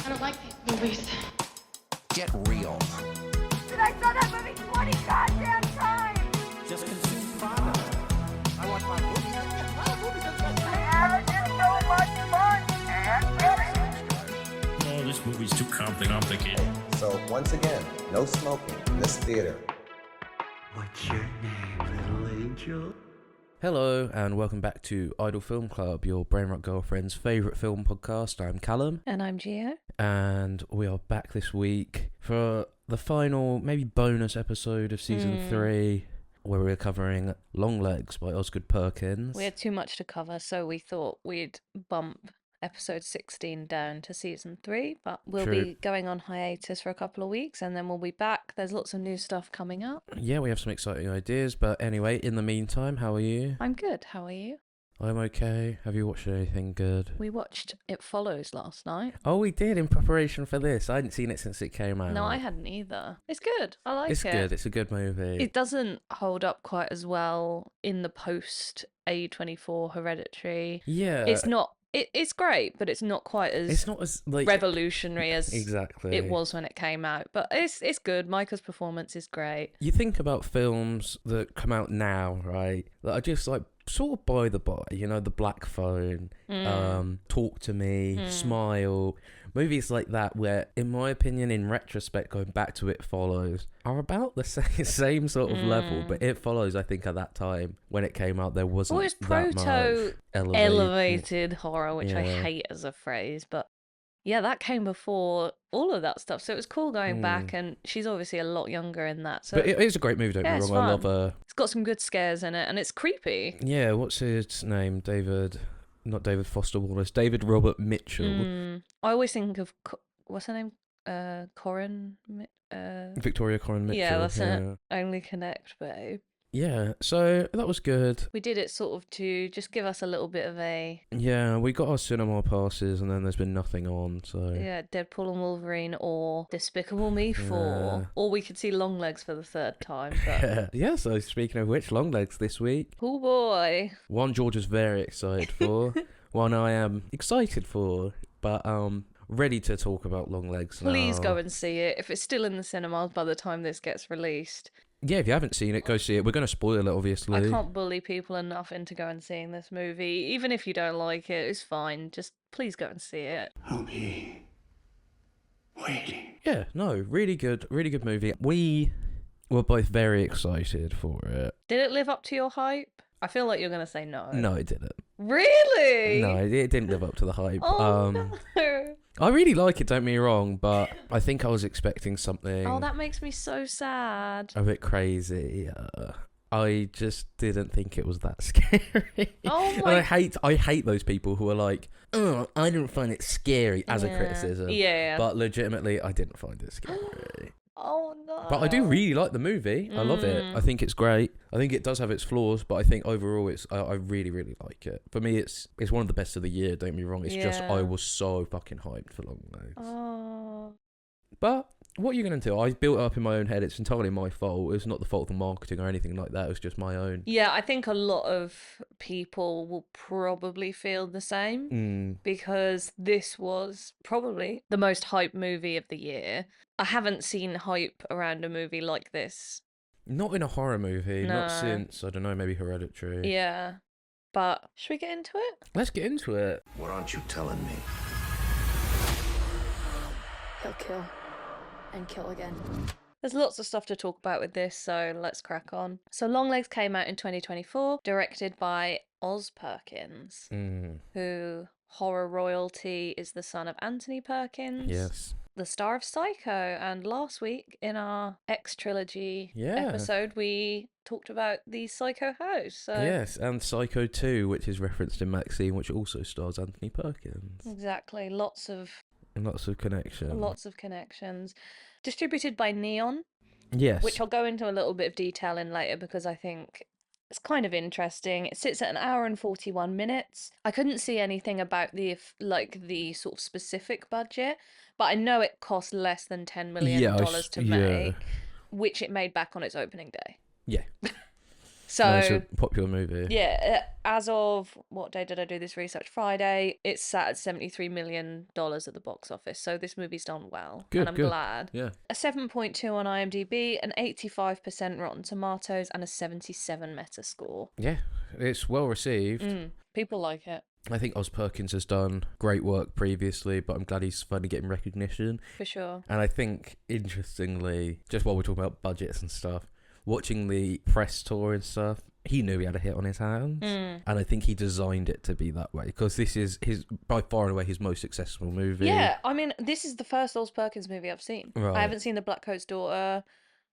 I don't like these movies. Get real. Dude, I saw that movie 20 goddamn times! Just consume product. I watch my movies. And it's so much fun! And really? Oh, this movie's too complicated. So once again, no smoking in this theater. What's your name, little angel? Hello and welcome back to Idle Film Club, your Brainrot girlfriend's favourite film podcast. I'm Callum And I'm Gio. and we are back this week for the final, maybe bonus episode of season 3 where we're covering Long Legs by Osgood Perkins. We had too much to cover, so we thought we'd bump episode 16 down to season 3, but we'll True. be going on hiatus for a couple of weeks and then we'll be back. There's lots of new stuff coming up. Yeah, we have some exciting ideas, but anyway, in the meantime, how are you? I'm good. How are you? I'm okay. Have you watched anything good? We watched It Follows last night. Oh, we did in preparation for this. I hadn't seen it since it came out. No, I hadn't either. It's good. I like It's it. good. It's a good movie. It doesn't hold up quite as well in the post A24 Hereditary. Yeah. It's not. It's great, but it's not quite as It's not as like revolutionary as exactly it was when it came out. But it's good. Micah's performance is great. You think about films that come out now, right? That are just like sort of by the by, you know, The Black Phone, Talk to Me, Smile, movies like that where, in my opinion, in retrospect, going back to It Follows, are about the same sort of level. But It Follows, I think, at that time when it came out, there wasn't Well, it's that proto much elevated horror, which I Yeah. hate as a phrase, but yeah, that came before all of that stuff. So it was cool going back, and she's obviously a lot younger in that. So But it is a great movie, don't Yeah, get me it's wrong. I love fun. her. it's got some good scares in it, and it's creepy. Yeah, what's his name? Not David Foster Wallace, David Robert Mitchell. I always think of what's her name, Corin. Victoria Coren Mitchell. Yeah, that's it. Only Connect, babe. Yeah, so that was good. We did it sort of to just give us a little bit of a Yeah, we got our cinema passes and then there's been nothing on, so... yeah, Deadpool and Wolverine or Despicable Me 4, or we could see Long Legs for the third time. But Yeah, so speaking of which, Long Legs this week. oh boy. One George is very excited for, one I am excited for, but ready to talk about Long Legs now. Please go and see it. If it's still in the cinemas by the time this gets released. Yeah, if you haven't seen it, go see it. We're going to spoil it, obviously. I can't bully people enough into going and seeing this movie. Even if you don't like it, it's fine. Just please go and see it. I'll be waiting. Yeah, no, really good movie. We were both very excited for it. Did it live up to your hype? I feel like you're going to say no. No, it didn't. Really? No, it didn't live up to the hype. Oh, no. I really like it, don't get me wrong, but I think I was expecting something Oh, that makes me so sad. a bit crazy. I just didn't think it was that scary. Oh And my- I hate those people who are like, oh, I didn't find it scary as a Yeah. criticism. Yeah. But legitimately, I didn't find it scary. Oh, no. But I do really like the movie. I love it. I think it's great. I think it does have its flaws, but I think overall I really, really like it. For me, it's one of the best of the year, don't get me wrong. It's just Yeah. I was so fucking hyped for Long Legs. Oh. But what are you going to do? I built it up in my own head. It's entirely my fault. It's not the fault of the marketing or anything like that. It was just my own. Yeah, I think a lot of people will probably feel the same because this was probably the most hyped movie of the year. I haven't seen hype around a movie like this. Not in a horror movie. Not No. since, I don't know, maybe Hereditary. Yeah. But should we get into it? Let's get into it. What aren't you telling me? He'll kill. And kill again. There's lots of stuff to talk about with this, so let's crack on. So Long Legs came out in 2024, directed by Oz Perkins, who horror royalty is the son of Anthony Perkins. Yes. The star of Psycho, and last week in our X Trilogy Yeah. episode we talked about the Psycho house. So Yes, and Psycho 2, which is referenced in Maxine, which also stars Anthony Perkins. exactly, lots of And lots of connections. Distributed by Neon, Yes. which I'll go into a little bit of detail in later because I think it's kind of interesting. It sits at an hour and 41 minutes. I couldn't see anything about the sort of specific budget, but I know it cost less than $10 million to make, which it made back on its opening day. Yeah. So it's a popular movie. yeah, as of what day did I do this research? Friday. It's sat at $73 million at the box office. So this movie's done well, Good, and I'm good. glad. Yeah. A 7.2 on IMDb, an 85% Rotten Tomatoes, and a 77 Metascore. Yeah, it's well received. People like it. I think Oz Perkins has done great work previously, but I'm glad he's finally getting recognition. For sure. And I think, interestingly, just while we're talking about budgets and stuff, watching the press tour and stuff, he knew he had a hit on his hands. And I think he designed it to be that way, because this is by far and away his most successful movie. Yeah, I mean, this is the first Oz Perkins movie I've seen. Right. I haven't seen The Blackcoat's Daughter.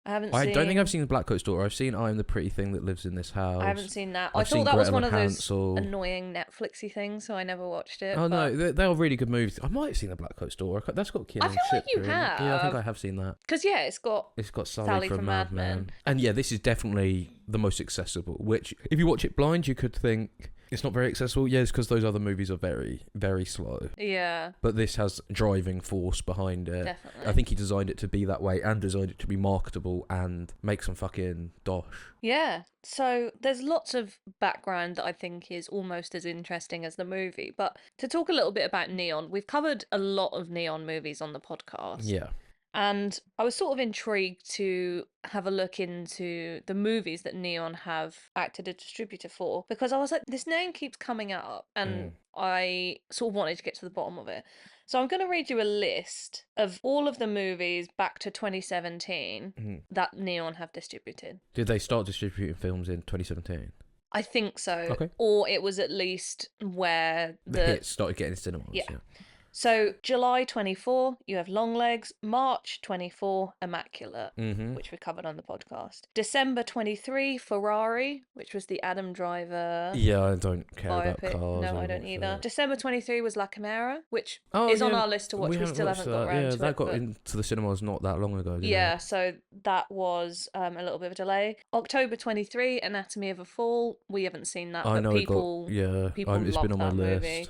I don't think I've seen The Blackcoat's Daughter. I've seen I Am the Pretty Thing That Lives in This House. I haven't seen that. I've I thought seen that was Gretel one and of those Hansel. annoying Netflixy things, so I never watched it. Oh but... no, they're really good movies. I might have seen The Blackcoat's Daughter. That's got Kiernan I feel like you Shipka in it. Yeah, I think have. I have seen that. Because, yeah, it's got Sally from Mad Men. And yeah, this is definitely the most accessible, which if you watch it blind, you could think it's not very accessible. Yes, because those other movies are very, very slow. Yeah. But this has driving force behind it. Definitely. I think he designed it to be that way and designed it to be marketable and make some fucking dosh. Yeah. So there's lots of background that I think is almost as interesting as the movie. But to talk a little bit about Neon, we've covered a lot of Neon movies on the podcast. Yeah. And I was sort of intrigued to have a look into the movies that Neon have acted as distributor for, because I was like, this name keeps coming up and I sort of wanted to get to the bottom of it. So I'm going to read you a list of all of the movies back to 2017 that Neon have distributed. Did they start distributing films in 2017? I think so. Okay. Or it was at least where The hits started getting cinemas. Yeah. So July 24, you have Longlegs. March 24, Immaculate, which we covered on the podcast. December 23, Ferrari, which was the Adam Driver Yeah, I don't care about biopic. cars. No, I or don't either. anything. December 23 was La Chimera, which Oh, is on yeah, our list to watch. We haven't still watched haven't got around Yeah, to that it. got but- into the cinemas not that long ago. Didn't Yeah, it? so that was a little bit of a delay. October 23, Anatomy of a Fall. We haven't seen that, I but know people, it got. Yeah, people it's love been on my that list. movie.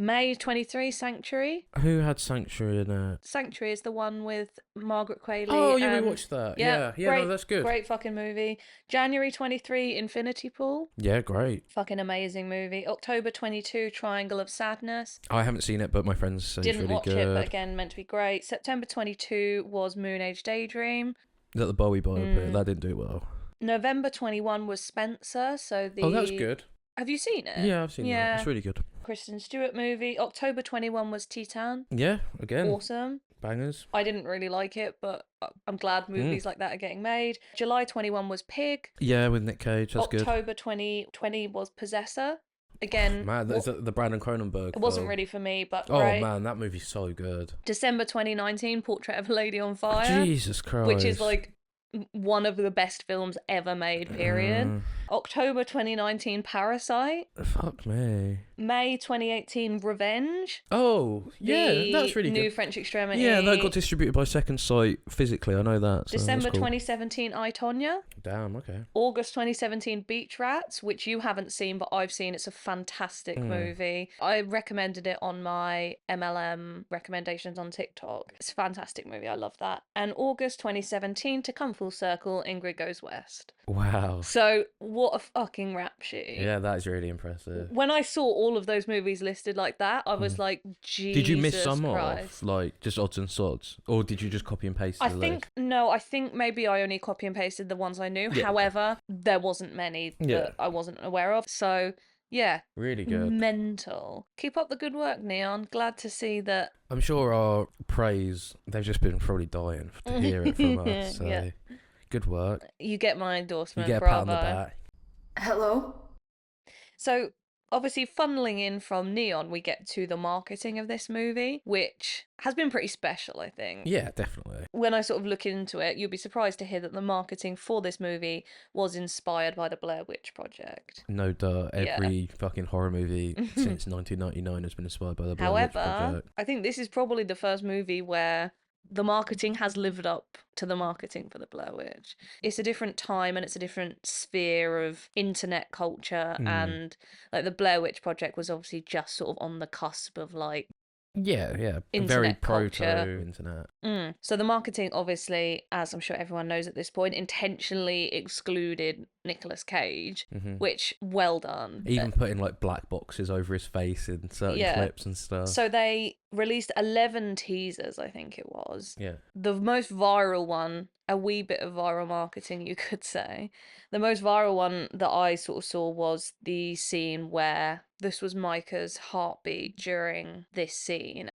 May 23, Sanctuary. Who had Sanctuary in it? Sanctuary is the one with Margaret Qualley. Oh, yeah, and... we watched that. Yeah, Yeah, great, no, that's good. Great fucking movie. January 23, Infinity Pool. Yeah, great. Fucking amazing movie. October 22, Triangle of Sadness. I haven't seen it, but my friends say it's Didn't really watch good. it, but again, meant to be great. September 22 was Moon Age Daydream. Is that the Bowie biopic? That didn't do well. November 21 was Spencer. So the. Oh, that was good. Have you seen it? Yeah, I've seen that. It's really good. Kristen Stewart movie. October 21 was Titan. Yeah, again, Awesome. bangers. I didn't really like it, but I'm glad movies like that are getting made. July 21 was Pig. Yeah, with Nick Cage, that's good. October 2020 was Possessor. Again, Man, is that the Brandon Cronenberg? it wasn't film? really for me, but Oh great. man, that movie's so good. December 2019, Portrait of a Lady on Fire. Jesus Christ. Which is like one of the best films ever made, period. October 2019, Parasite. Fuck me. May 2018, Revenge. Oh, yeah, The that's really New good. French Extremity. Yeah, that got distributed by Second Sight physically. I know that. So December that's cool. 2017, I, Tonya. Damn. Okay. August 2017, Beach Rats, which you haven't seen, but I've seen. It's a fantastic movie. I recommended it on my MLM recommendations on TikTok. It's a fantastic movie. I love that. And August 2017, to come full circle, Ingrid Goes West. Wow. So, what a fucking rap sheet. Yeah, that is really impressive. When I saw all of those movies listed like that, I was like, Jesus Did you miss some Christ. off, like just odds and sods, or did you just copy and paste? I the think I think maybe I only copy and pasted the ones I knew. Yeah. However, there wasn't many that Yeah. I wasn't aware of. So yeah, list? Really good. mental. Keep up the good work, Neon. Glad to see that. I'm sure our praise, they've just been probably dying to hear it from us. So Yeah. good work. You get my You endorsement. get a pat on Bravo. the back. Hello? So obviously, funneling in from Neon, we get to the marketing of this movie, which has been pretty special, I think. Yeah, definitely. When I sort of look into it, you'll be surprised to hear that the marketing for this movie was inspired by the Blair Witch Project. No doubt, Yeah. every fucking horror movie since 1999 has been inspired by the Blair Witch However, Project. I think this is probably the first movie where the marketing has lived up to the marketing for the Blair Witch. It's a different time and it's a different sphere of internet culture, and like the Blair Witch Project was obviously just sort of on the cusp of like Yeah, very internet proto culture. internet. So the marketing, obviously, as I'm sure everyone knows at this point, intentionally excluded Nicolas Cage, which, well done. Even putting like black boxes over his face in certain Yeah. clips and stuff. So they released 11 teasers, I think it was. Yeah. The most viral one, a wee bit of viral marketing, you could say. The most viral one that I sort of saw was the scene where this was Micah's heartbeat during this scene.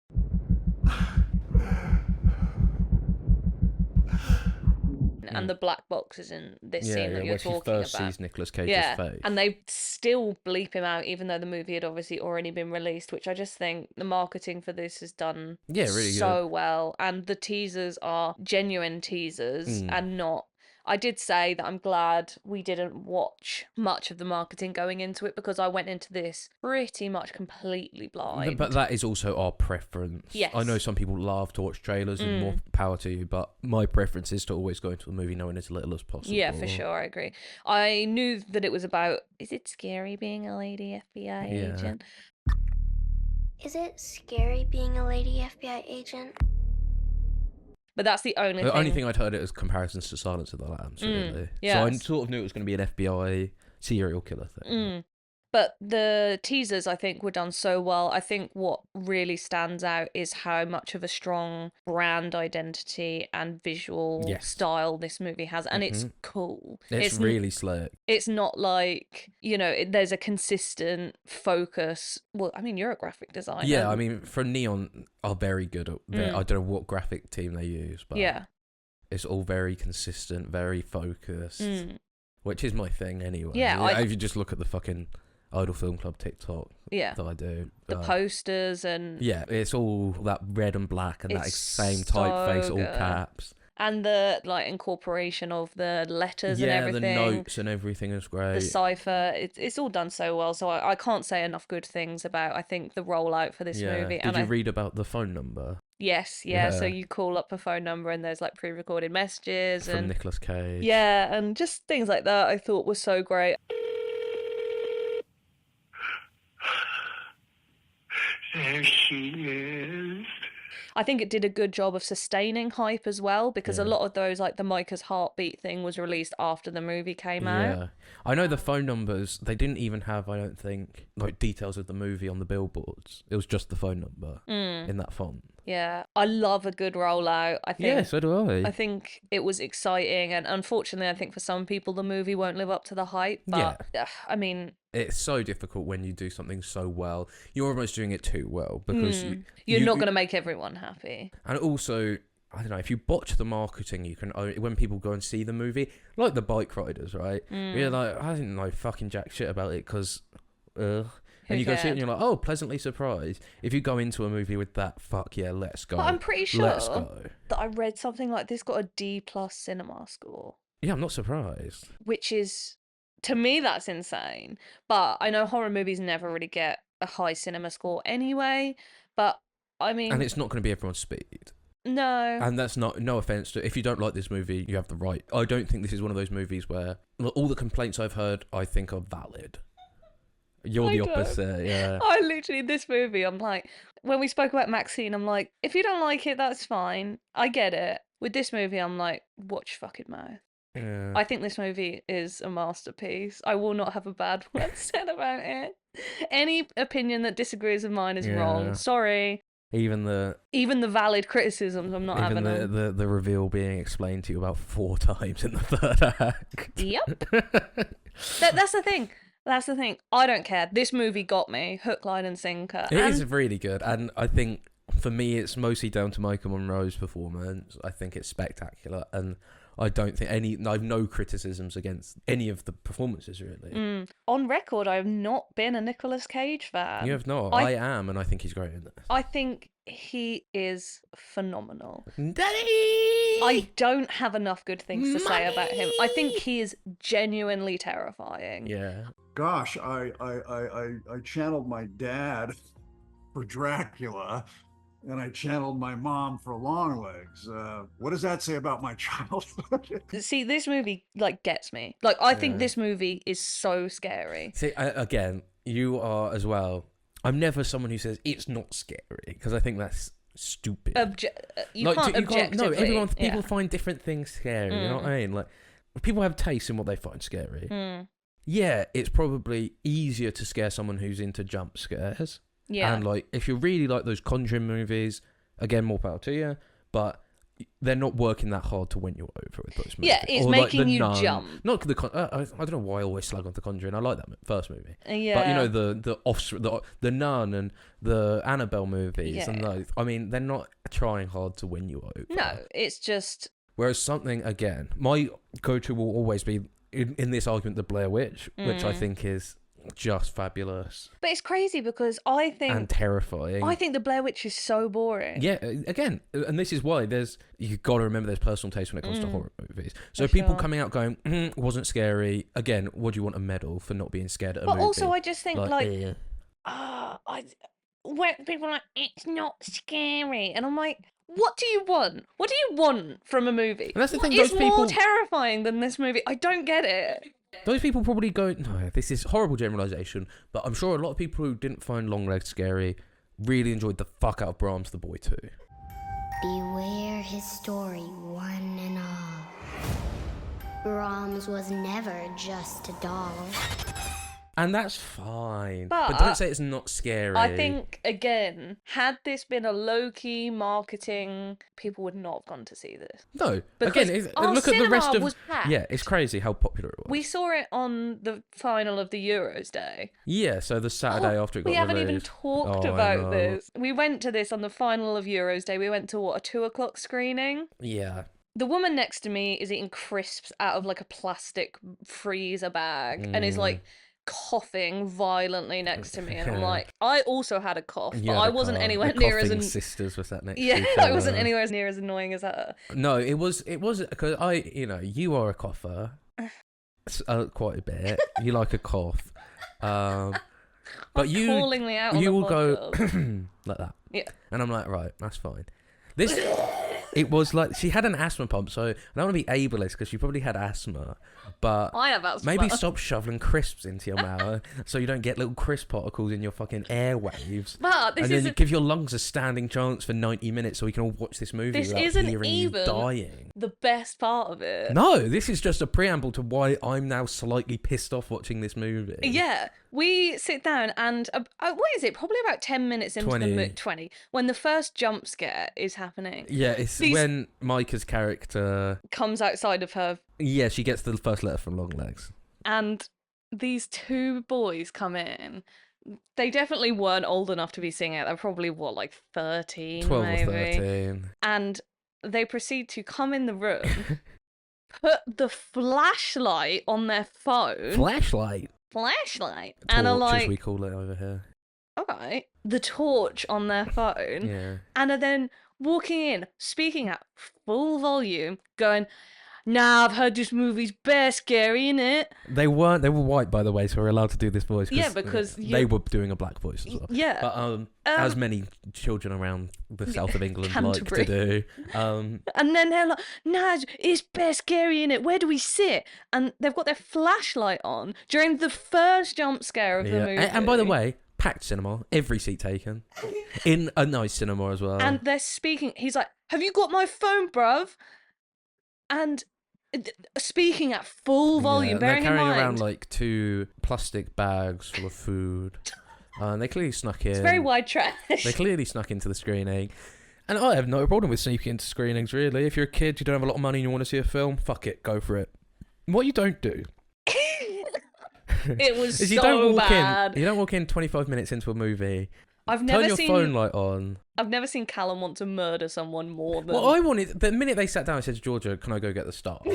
And the black boxes in this scene that you're when she talking first about. sees Nicolas Cage's face. And they still bleep him out, even though the movie had obviously already been released, which I just think the marketing for this is done really so well. And the teasers are genuine teasers and not. I did say that I'm glad we didn't watch much of the marketing going into it, because I went into this pretty much completely blind. But that is also our preference. Yes. I know some people love to watch trailers and more power to you, but my preference is to always go into a movie knowing as little as possible. Yeah, for sure, I agree. I knew that it was about, is it scary being a lady FBI agent? Is it scary being a lady FBI agent? But that's the only The thing. only thing I'd heard it was comparisons to Silence of the Lambs, really. yes. So I sort of knew it was going to be an FBI serial killer thing. But the teasers, I think, were done so well. I think what really stands out is how much of a strong brand identity and visual style this movie has. And it's cool. It's really slick. It's not like, there's a consistent focus. Well, I mean, you're a graphic designer. Yeah, I mean, for Neon are very good at I don't know what graphic team they use, but it's all very consistent, very focused, which is my thing anyway. Yeah, if you just look at the fucking Idol Film Club TikTok that I do. The posters and... Yeah, it's all that red and black and that It's same so typeface, all good. caps. And the incorporation of the letters and Yeah, everything. the notes and everything is great. The cipher, it's all done so well. So I can't say enough good things about, I think, the rollout for this movie. Did you read about the phone number? Yes, yeah. So you call up a phone number and there's like pre-recorded messages From and Nicolas Cage. yeah, and just things like that I thought was so great. There she is. I think it did a good job of sustaining hype as well, because a lot of those, like the Micah's heartbeat thing, was released after the movie came out. Yeah. I know the phone numbers, they didn't even have, I don't think, like details of the movie on the billboards. It was just the phone number in that font. Yeah, I love a good rollout. I think. Yeah, so do I. I think it was exciting, and unfortunately, I think for some people the movie won't live up to the hype. But I mean, it's so difficult when you do something so well. You're almost doing it too well because you're not going to make everyone happy. And also, I don't know, if you botch the marketing, you can when people go and see the movie, like the bike riders, right? You're like, I didn't know fucking jack shit about it because, and you go see it and you're like, oh, pleasantly surprised. If you go into a movie with that, fuck yeah, let's go. But I'm pretty sure let's go. that I read something like this got a D+ cinema score. Yeah, I'm not surprised. Which is, to me, that's insane. But I know horror movies never really get a high cinema score anyway. But I mean, and it's not going to be everyone's speed. No. And that's no offense to, if you don't like this movie, you have the right. I don't think this is one of those movies where all the complaints I've heard, I think are valid. You're the opposite, yeah. I literally, this movie, I'm like, when we spoke about Maxine, I'm like, if you don't like it, that's fine. I get it. With this movie, I'm like, watch fucking mouth. Yeah. I think this movie is a masterpiece. I will not have a bad word said about it. Any opinion that disagrees with mine is wrong. Sorry. Even the valid criticisms, I'm not having them. the reveal being explained to you about 4 times in the third act. Yep. That's the thing. That's the thing. I don't care. This movie got me hook, line, and sinker. It is really good, and I think for me, it's mostly down to Michael Monroe's performance. I think it's spectacular, and I don't think I have no criticisms against any of the performances, really. On record, I have not been a Nicolas Cage fan. You have not. I am, and I think he's great in this. I think he is phenomenal. Daddy! I don't have enough good things to say about him. I think he is genuinely terrifying. Yeah. Gosh, I channeled my dad for Dracula, and I channeled my mom for Longlegs. What does that say about my childhood? See, this movie gets me. I think this movie is so scary. See, again, you are as well. I'm never someone who says it's not scary because I think that's stupid. You Like, can't you objectively. No, everyone. People yeah. find different things scary. You know what I mean? Like, people have taste in what they find scary. Mm. Yeah, it's probably easier to scare someone who's into jump scares. Yeah. And like, if you really like those Conjuring movies, again, more power to you. But they're not working that hard to win you over with those movies. Yeah, it's Or, like, making The you Nun. jump. Not the I don't know why I always slug on the Conjuring. I like that first movie. Yeah. But you know the Nun and the Annabelle movies and those. I mean, they're not trying hard to win you over. No, it's just. Whereas something, again, my go-to will always be in this argument the Blair Witch, which I think is just fabulous But it's crazy because I think and terrifying. I think the Blair Witch is so boring. Yeah, again, and this is why you've got to remember there's personal taste when it comes to horror movies. So For people sure. coming out going, wasn't scary. Again, what do you want a medal for not being scared at a But movie? also, I just think eh. when people are like, it's not scary, and I'm like, what do you want? What do you want from a movie? And that's the What thing, is those more people- terrifying than this movie? I don't get it. Those people probably go, no, this is horrible generalisation, but I'm sure a lot of people who didn't find Longlegs scary really enjoyed the fuck out of Brahms the Boy too. Beware his story, one and all. Brahms was never just a doll. And that's fine. But don't say it's not scary. I think, again, had this been a low-key marketing, people would not have gone to see this. No. Because Again, our look at the rest cinema of... was packed. Yeah, it's crazy how popular it was. We saw it on the final of the Euros Day. Yeah, so the Saturday after it got We haven't even released. talked Oh, I about know. this. We went to this on the final of Euros Day. We went to, a 2:00 screening? Yeah. The woman next to me is eating crisps out of like a plastic freezer bag and is like coughing violently next to me, and I'm like, I also had a cough, but I wasn't anywhere near as sisters was that next to yeah, each I wasn't other. anywhere as near as annoying as her. No, it was because you are a cougher, quite a bit. You like a cough, but you Callingly out on you the will go podcast. like that, Yeah. and I'm like, right, that's fine. This it was like she had an asthma pump, so I don't want to be ableist because she probably had asthma, but I have asthma. maybe stop shoveling crisps into your mouth so you don't get little crisp particles in your fucking airwaves. But this And then isn't give your lungs a standing chance for 90 minutes so we can all watch this movie This without isn't hearing you even- dying. the best part of it. No, this is just a preamble to why I'm now slightly pissed off watching this movie. Yeah, we sit down and what is it? Probably about 10 minutes into 20. the movie, 20, when the first jump scare is happening. Yeah, it's These- when Micah's character... Comes outside of her, Yeah, she gets the first letter from Longlegs. and these two boys come in. They definitely weren't old enough to be seeing it. They're probably, like 13, 12 maybe. or 13. And they proceed to come in the room, put the flashlight on their phone. Flashlight. Flashlight. And are Torch, as like, we call it over here. alright. The torch on their phone. Yeah. And are then walking in, speaking at full volume, going, nah, I've heard this movie's bare scary, innit? They were white, by the way, so we're allowed to do this voice. Yeah, because they you- were doing a black voice as well. Yeah. But as many children around the south of England like to Canterbury. do. And then they're like, nah, it's bare scary, innit? Where do we sit? And they've got their flashlight on during the first jump scare of the Yeah. movie. And by the way, packed cinema, every seat taken, in a nice cinema as well. And they're speaking, he's like, have you got my phone, bruv? And speaking at full volume, Yeah, they're bearing in carrying mind. around like 2 plastic bags full of food. And they clearly snuck in. It's very white trash. They clearly snuck into the screening. And I have no problem with sneaking into screenings, really. If you're a kid, you don't have a lot of money and you want to see a film, fuck it, go for it. What you don't do It was is so you don't walk bad. in. You don't walk in 25 minutes into a movie. I've Turn never your seen. phone light on. I've never seen Callum want to murder someone more than. Well, I wanted the minute they sat down. I said to Georgia, "Can I go get the stuff?"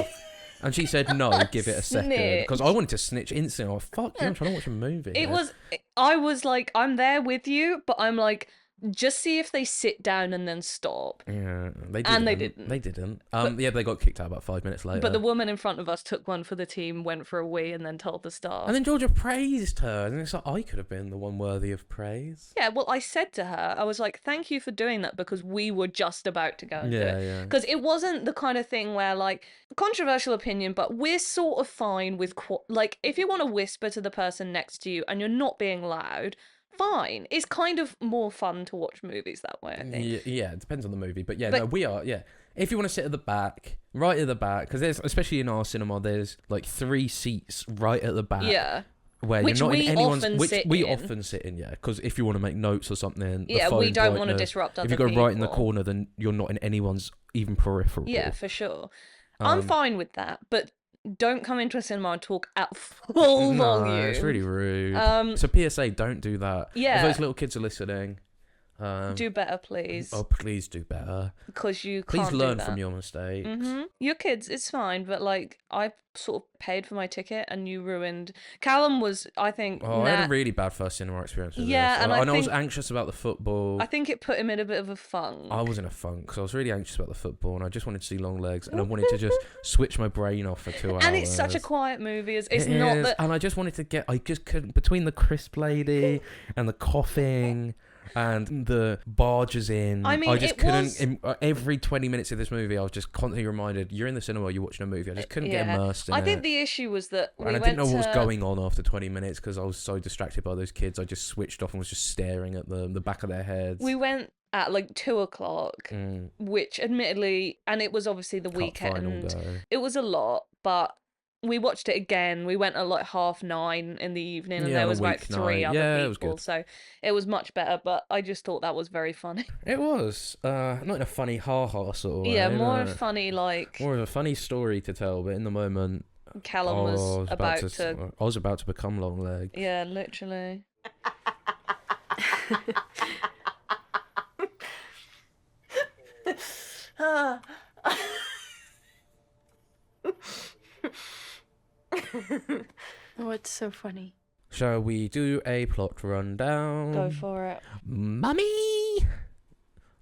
And she said, "No, give it a second," because I wanted to snitch instantly. Oh fuck you! I'm trying to watch a movie. It was. I was like, I'm there with you, but I'm like, just see if they sit down and then stop. Yeah, they didn't. And they didn't. They didn't. Yeah, they got kicked out about 5 minutes later. But the woman in front of us took one for the team, went for a wee, and then told the staff. And then Georgia praised her, and it's like I could have been the one worthy of praise. Yeah, well, I said to her, I was like, thank you for doing that because we were just about to go and do Yeah, it. yeah. Because it wasn't the kind of thing where, like, controversial opinion, but we're sort of fine with, like, if you want to whisper to the person next to you and you're not being loud, fine. It's kind of more fun to watch movies that way, I think. Yeah, it depends on the movie, but yeah, But- no, we are. Yeah, if you want to sit at the back, right at the back, because there's, especially in our cinema, there's like 3 seats right at the back. Yeah. Where Which you're not we in anyone's, often which sit we in. often sit in, yeah, because if you want to make notes or something, the Yeah, we phone don't want to brightness, disrupt other if you go people. right in the corner, then you're not in anyone's even peripheral. Yeah, for sure. I'm Um, fine with that, but don't come into a cinema and talk at full No, volume. it's really rude. Um, So PSA, don't do that. Yeah. If those little kids are listening, do better, please, oh, please do better. because you Please can't learn do that. from your mistakes. Your kids, it's fine, but like I sort of paid for my ticket and you ruined. Callum was, I think, Oh, I had a really bad first cinema experience with Yeah, this. and I was think- anxious about the football. I think it put him in a bit of a funk. I was in a funk because I was really anxious about the football and I just wanted to see long legs and I wanted to just switch my brain off for 2 hours. And it's such a quiet movie. It's It not is, that. and I just wanted to get. I just couldn't between the crisp lady and the coughing and the barges in. I mean, I just it couldn't. was- Every 20 minutes of this movie, I was just constantly reminded, "You're in the cinema. You're watching a movie." I just couldn't get immersed in I it. think the issue was that we and I went didn't know what was to- going on after 20 minutes because I was so distracted by those kids. I just switched off and was just staring at them, the back of their heads. We went at like 2:00, Mm, which admittedly, and it was obviously the cup final weekend. day. It was a lot, but we watched it again. We went at like 9:30 in the evening, and Yeah, there on a was about 3 weeknight. other Yeah, it was people, good. so it was much better. But I just thought that was very funny. It was not in a funny ha-ha sort of way. Yeah, more no. funny. Like More of a funny story to tell, but in the moment, Callum was I was about to. I was about to become long leg. Yeah, literally. Oh, it's so funny. Shall we do a plot rundown? Go for it. Mummy!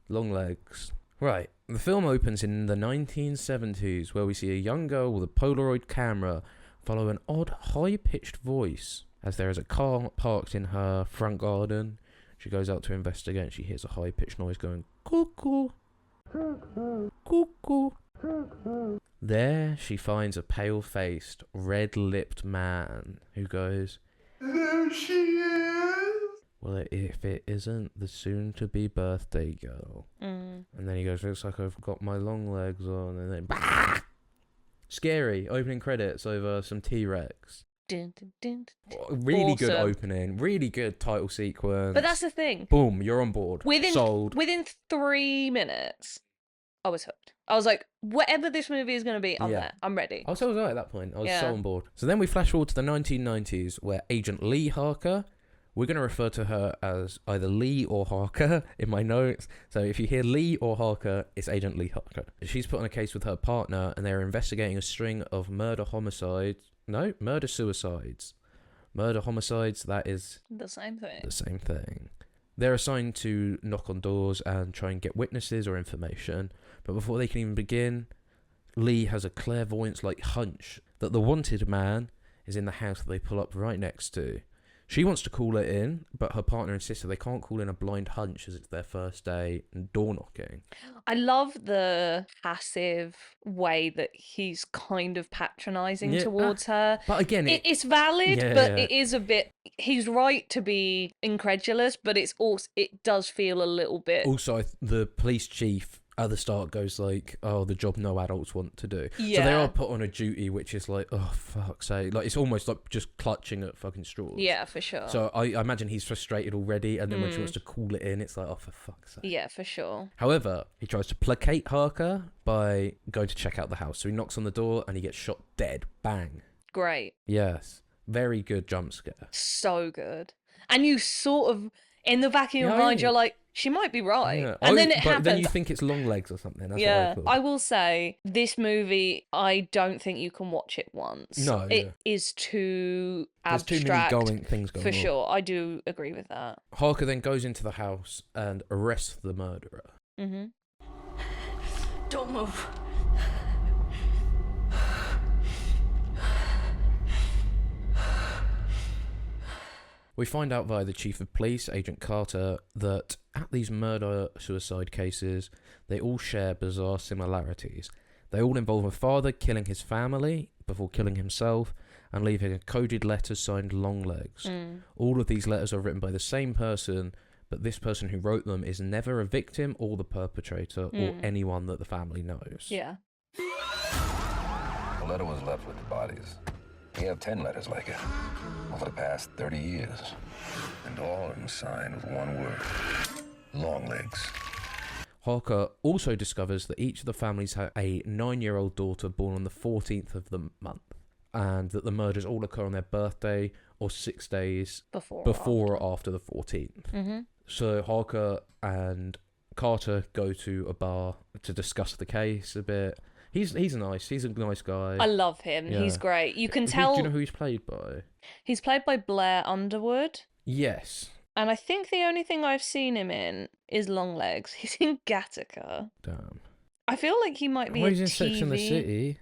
Long legs. Right. The film opens in the 1970s where we see a young girl with a Polaroid camera follow an odd high-pitched voice as there is a car parked in her front garden. She goes out to investigate and she hears a high-pitched noise going, cuckoo, cuckoo. There she finds a pale-faced, red-lipped man who goes, There she is. well, if it isn't the soon-to-be birthday girl. Mm. And then he goes, looks like I've got my long legs on. And then, bah! Scary opening credits over some T-Rex. Dun, dun, dun, dun. Really good Awesome. opening. Really good title sequence. But that's the thing. Boom, you're on board. Sold. Within 3 minutes, I was hooked. I was like, whatever this movie is going to be, I'm Yeah. there. I'm ready. I was so right at that point. I was Yeah. so on board. So then we flash forward to the 1990s where Agent Lee Harker, we're going to refer to her as either Lee or Harker in my notes. So if you hear Lee or Harker, it's Agent Lee Harker. She's put on a case with her partner and they're investigating a string of murder-suicides. Murder-homicides, that is The same thing. the same thing. They're assigned to knock on doors and try and get witnesses or information, but before they can even begin, Lee has a clairvoyance-like hunch that the wanted man is in the house that they pull up right next to. She wants to call it in, but her partner insists that they can't call in a blind hunch as it's their first day door knocking. I love the passive way that he's kind of patronizing Yeah, towards her. But again, It's valid, Yeah, but yeah. it is a bit. He's right to be incredulous, but it's also it does feel a little bit. also the police chief at the start goes like, oh, the job no adults want to do. So they Yeah. are put on a duty which is like, oh, fuck's sake. Like, it's almost like just clutching at fucking straws. Yeah, for sure. So I imagine he's frustrated already, and then when she wants to call it in, it's like, oh, for fuck's sake. Yeah, for sure. However, he tries to placate Harker by going to check out the house. So he knocks on the door and he gets shot dead. Bang. Great. Yes. Very good jump scare. So good. And you sort of, in the back of your Yeah, mind, yeah. you're like, she might be right. Yeah. And then it but happens. then you think it's long legs or something. That's Yeah, what I I thought. will say this movie. I don't think you can watch it once. No, it yeah. is too There's too abstract. many things going for on. sure. I do agree with that. Harker then goes into the house and arrests the murderer. Mm-hmm. Don't move. We find out via the chief of police, Agent Carter, that at these murder-suicide cases, they all share bizarre similarities. They all involve a father killing his family before killing himself, and leaving a coded letter signed Longlegs. All of these letters are written by the same person, but this person who wrote them is never a victim or the perpetrator or anyone that the family knows. Yeah. The letter was left with the bodies. We have 10 letters like it over the past 30 years. And all of them signed with one word. Longlegs. Harker also discovers that each of the families had a 9-year-old daughter born on the 14th of the month, and that the murders all occur on their birthday or 6 days before or after the 14th. So Harker and Carter go to a bar to discuss the case a bit. He's nice. He's a nice guy. I love him. Yeah. He's great. You can tell. Do you know who he's played by? He's played by Blair Underwood. Yes. And I think the only thing I've seen him in is Longlegs. He's in Gattaca. Damn. I feel like he might be Oh, a he's in TV. Sex and the City.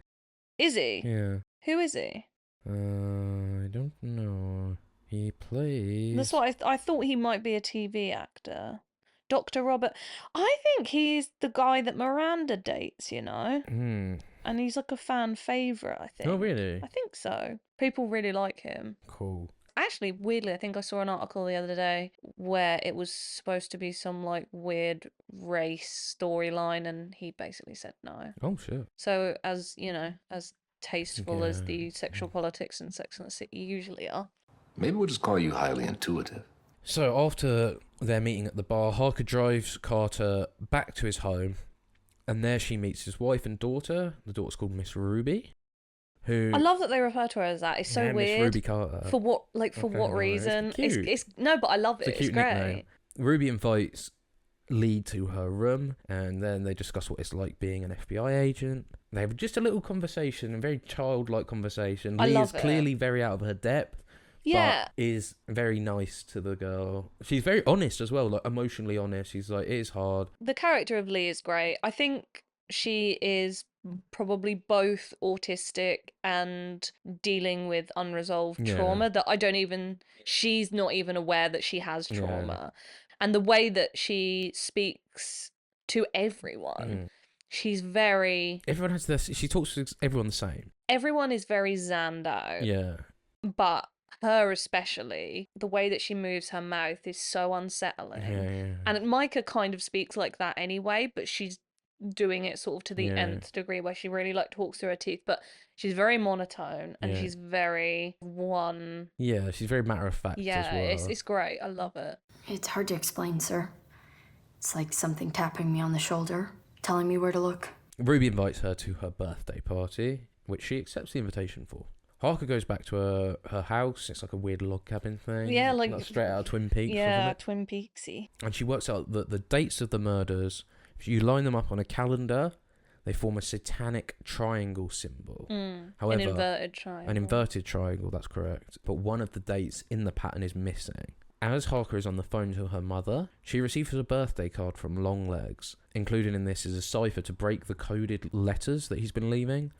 Is he? Yeah. Who is he? I don't know. He plays... That's what I thought he might be a TV actor. Dr. Robert. I think he's the guy that Miranda dates, you know? And he's like a fan favourite, I think. Oh, really? I think so. People really like him. Cool. Actually, weirdly, I think I saw an article the other day where it was supposed to be some like weird race storyline, and he basically said no. Oh, shit. So, as you know, as tasteful as Yeah. the sexual politics in Sex and the City usually are. Maybe we'll just call you highly intuitive. So after their meeting at the bar, Harker drives Carter back to his home, and there she meets his wife and daughter. The daughter's called Miss Ruby, who... I love that they refer to her as that. It's so Yeah, Miss weird. Ruby Carter. For what, like, for Okay, what no, it's reason? cute. It's no, but I love it. It's a cute great. nickname. Ruby invites Lee to her room, and then they discuss what it's like being an FBI agent. They have just a little conversation, a very childlike conversation. I Lee love is clearly it. very out of her depth, Yeah. but is very nice to the girl. She's very honest as well, like emotionally honest. She's like, it is hard. The character of Lee is great. I think she is probably both autistic and dealing with unresolved Yeah. trauma that she's not even aware that she has Yeah. trauma. And the way that she speaks to everyone, Mm. she's very, Everyone has this. She talks to everyone the same. everyone is very zanned out. Yeah. But her especially, the way that she moves her mouth is so unsettling. Yeah. And Micah kind of speaks like that anyway, but she's doing it sort of to the Yeah. nth degree where she really like talks through her teeth, but she's very monotone and Yeah. she's very one. Yeah, she's very matter of fact Yeah, as well. it's great. I love it. It's hard to explain, sir. It's like something tapping me on the shoulder, telling me where to look. Ruby invites her to her birthday party, which she accepts the invitation for. Harker goes back to her house. It's like a weird log cabin thing. Yeah, like straight out of Twin Peaks. Yeah, wasn't it? Twin Peaksy. And she works out that the dates of the murders, if you line them up on a calendar, they form a satanic triangle symbol. However, An inverted triangle. An inverted triangle, that's correct. But one of the dates in the pattern is missing. As Harker is on the phone to her mother, she receives a birthday card from Longlegs. Included in this is a cipher to break the coded letters that he's been leaving,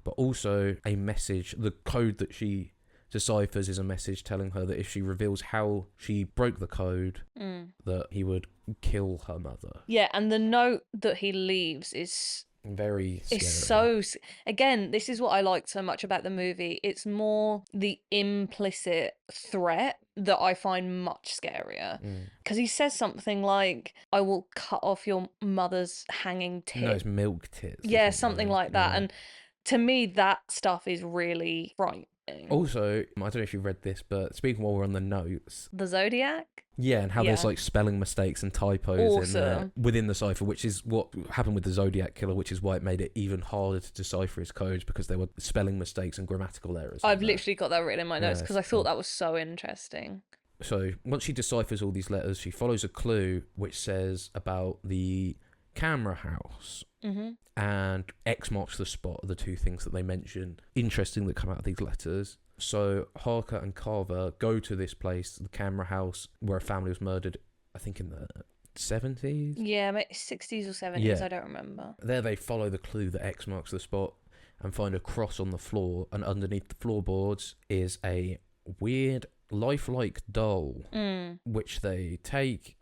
but also a message. The code that she deciphers is a message telling her that if she reveals how she broke the code, that he would kill her mother. Yeah, and the note that he leaves is Very scary. It's so, again, this is what I like so much about the movie. It's more the implicit threat that I find much scarier. Because he says something like, I will cut off your mother's hanging tit. No, it's milk tits. Yeah, isn't something it? like that. Yeah. And to me, that stuff is really frightening. Also, I don't know if you've read this, but speaking while we're on the notes, The Zodiac? yeah, and how there's Yeah. like spelling mistakes and typos in there Awesome. within the cipher, which is what happened with the Zodiac Killer, which is why it made it even harder to decipher his codes, because there were spelling mistakes and grammatical errors. in I've there. literally got that written in my notes Yeah, because I it's thought cool. that was so interesting. So once she deciphers all these letters, she follows a clue which says about the camera house. And X marks the spot are the two things that they mention. Interesting that come out of these letters. So Harker and Carver go to this place, the camera house, where a family was murdered, I think in the 70s. Yeah, 60s or 70s, Yeah. I don't remember. There they follow the clue that X marks the spot and find a cross on the floor, and underneath the floorboards is a weird lifelike doll, which they take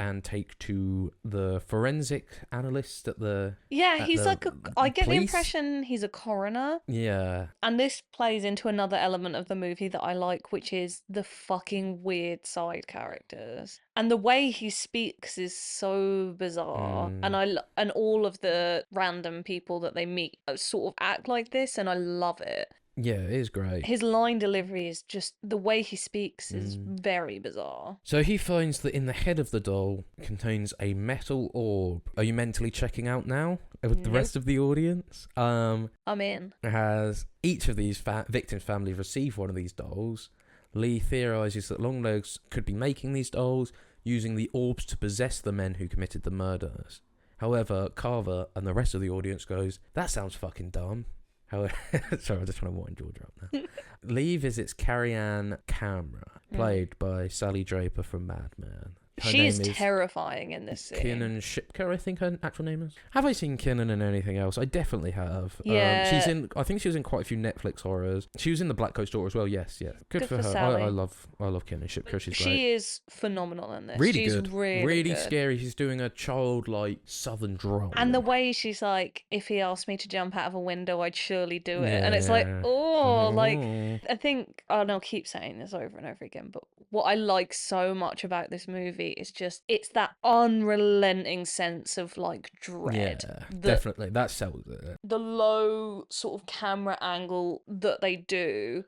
to the forensic analyst at the... Yeah, he's the like I get the police? impression he's a coroner. Yeah. And this plays into another element of the movie that I like, which is the fucking weird side characters. And the way he speaks is so bizarre. And and all of the random people that they meet sort of act like this, and I love it. Yeah, it is great. His line delivery is just, the way he speaks is very bizarre. So he finds that in the head of the doll contains a metal orb. Are you mentally checking out now with the rest of the audience? I'm in. Has each of these victims' families received one of these dolls? Lee theorizes that Longlegs could be making these dolls, using the orbs to possess the men who committed the murders. However, Carver and the rest of the audience goes, that sounds fucking dumb. Sorry, I'm just trying to wind Georgia up now. Lee visits Carrie Ann Camera, played by Sally Draper from Mad Men. She is terrifying in this scene. Kiernan Shipka, I think her actual name is. Have I seen Kiernan in anything else? I definitely have. Yeah. I think she was in quite a few Netflix horrors. She was in The Black Coast Daughter as well. Yes, yeah. Good for her. Sally. I love Kiernan Shipka. She's great. She is phenomenal in this. Really she's good. Really good. Scary. She's doing a childlike southern drawl. And the way she's like, if he asked me to jump out of a window, I'd surely do it. And it's like, I think, and I'll keep saying this over and over again, but what I like so much about this movie is just, it's that unrelenting sense of like dread. Yeah, definitely. That sells it. The low sort of camera angle that they do,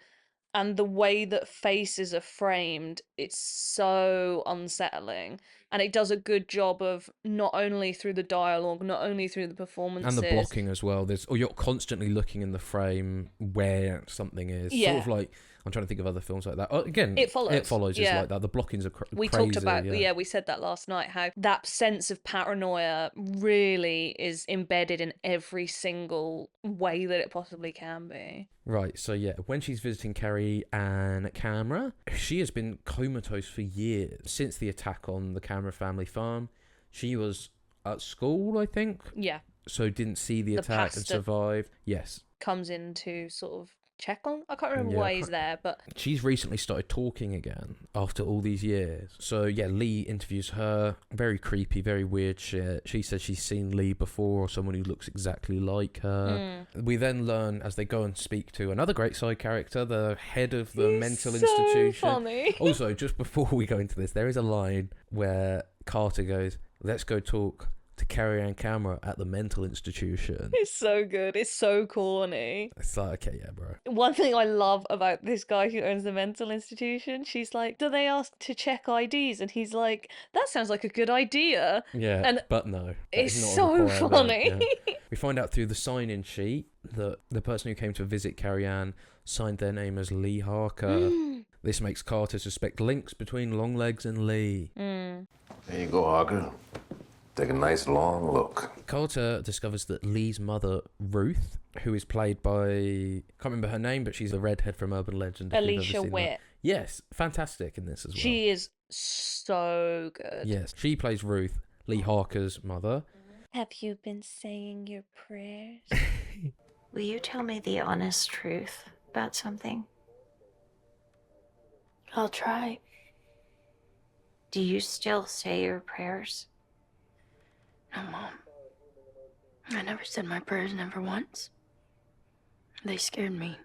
and the way that faces are framed, it's so unsettling. And it does a good job of, not only through the dialogue, not only through the performances, and the blocking as well. You're constantly looking in the frame where something is. Yeah. Sort of like, I'm trying to think of other films like that. Again, It Follows. It Follows is Yeah. like that. The blockings are we crazy. talked about, we said that last night, how that sense of paranoia really is embedded in every single way that it possibly can be. Right, so yeah, when she's visiting Carrie Ann Camera, she has been comatose for years. Since the attack on the Camera family farm, she was at school, I think. Yeah. So didn't see the attack and survived. Yes. Comes in to sort of check on. I can't remember why he's there, but she's recently started talking again after all these years. So yeah, Lee interviews her. Very creepy, very weird shit. She says she's seen Lee before, or someone who looks exactly like her. We then learn, as they go and speak to another great side character, the head of the mental institution. Funny. Also, just before we go into this, there is a line where Carter goes, "Let's go talk to Carrie Ann Camera at the mental institution." It's so good. It's so corny. It's like, okay, yeah, bro. One thing I love about this guy who owns the mental institution, she's like, do they ask to check IDs? And he's like, that sounds like a good idea. Yeah, and but no. That it's is not a so requirement, funny. yeah. We find out through the sign-in sheet that the person who came to visit Carrie Ann signed their name as Lee Harker. This makes Carter suspect links between Longlegs and Lee. There you go, Harker. Take a nice long look. Carter discovers that Lee's mother, Ruth, who is played by, can't remember her name, but she's the redhead from Urban Legend. Alicia Witt. Yes, fantastic in this as well. She is so good. Yes, she plays Ruth, Lee Harker's mother. Have you been saying your prayers? Will you tell me the honest truth about something? I'll try. Do you still say your prayers? No, Mom. I never said my prayers, never once. They scared me.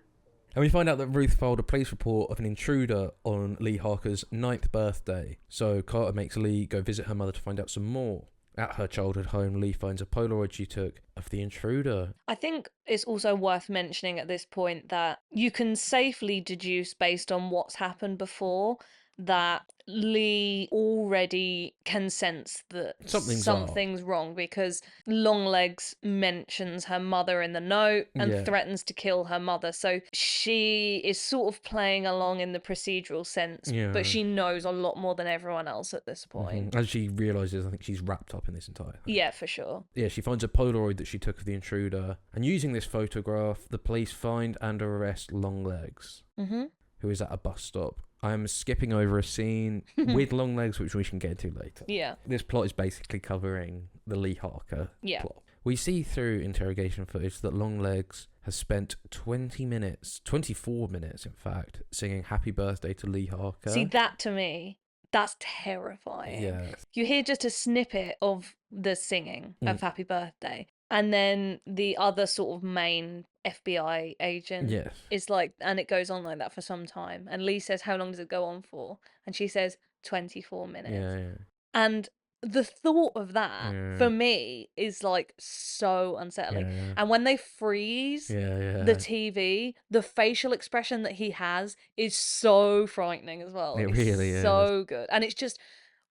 And we find out that Ruth filed a police report of an intruder on Lee Harker's 9th birthday. So Carter makes Lee go visit her mother to find out some more. At her childhood home, Lee finds a Polaroid she took of the intruder. I think it's also worth mentioning at this point that you can safely deduce, based on what's happened before, that Lee already can sense that something's wrong, because Longlegs mentions her mother in the note and threatens to kill her mother. So she is sort of playing along in the procedural sense, but she knows a lot more than everyone else at this point. As she realises, I think she's wrapped up in this entire thing. Yeah, for sure. Yeah, she finds a Polaroid that she took of the intruder, and using this photograph, the police find and arrest Longlegs, who is at a bus stop. I'm skipping over a scene with Longlegs, which we can get into later. Yeah. This plot is basically covering the Lee Harker plot. We see through interrogation footage that Longlegs has spent 24 minutes, in fact, singing Happy Birthday to Lee Harker. See, that to me, that's terrifying. Yeah. You hear just a snippet of the singing of Happy Birthday, and then the other sort of main FBI agent Yes. is like, and it goes on like that for some time. And Lee says, how long does it go on for? And she says, 24 minutes. Yeah. And the thought of that, Yeah. for me, is like so unsettling. Yeah. And when they freeze Yeah. the TV, the facial expression that he has is so frightening as well. It It's really is. so good. And it's just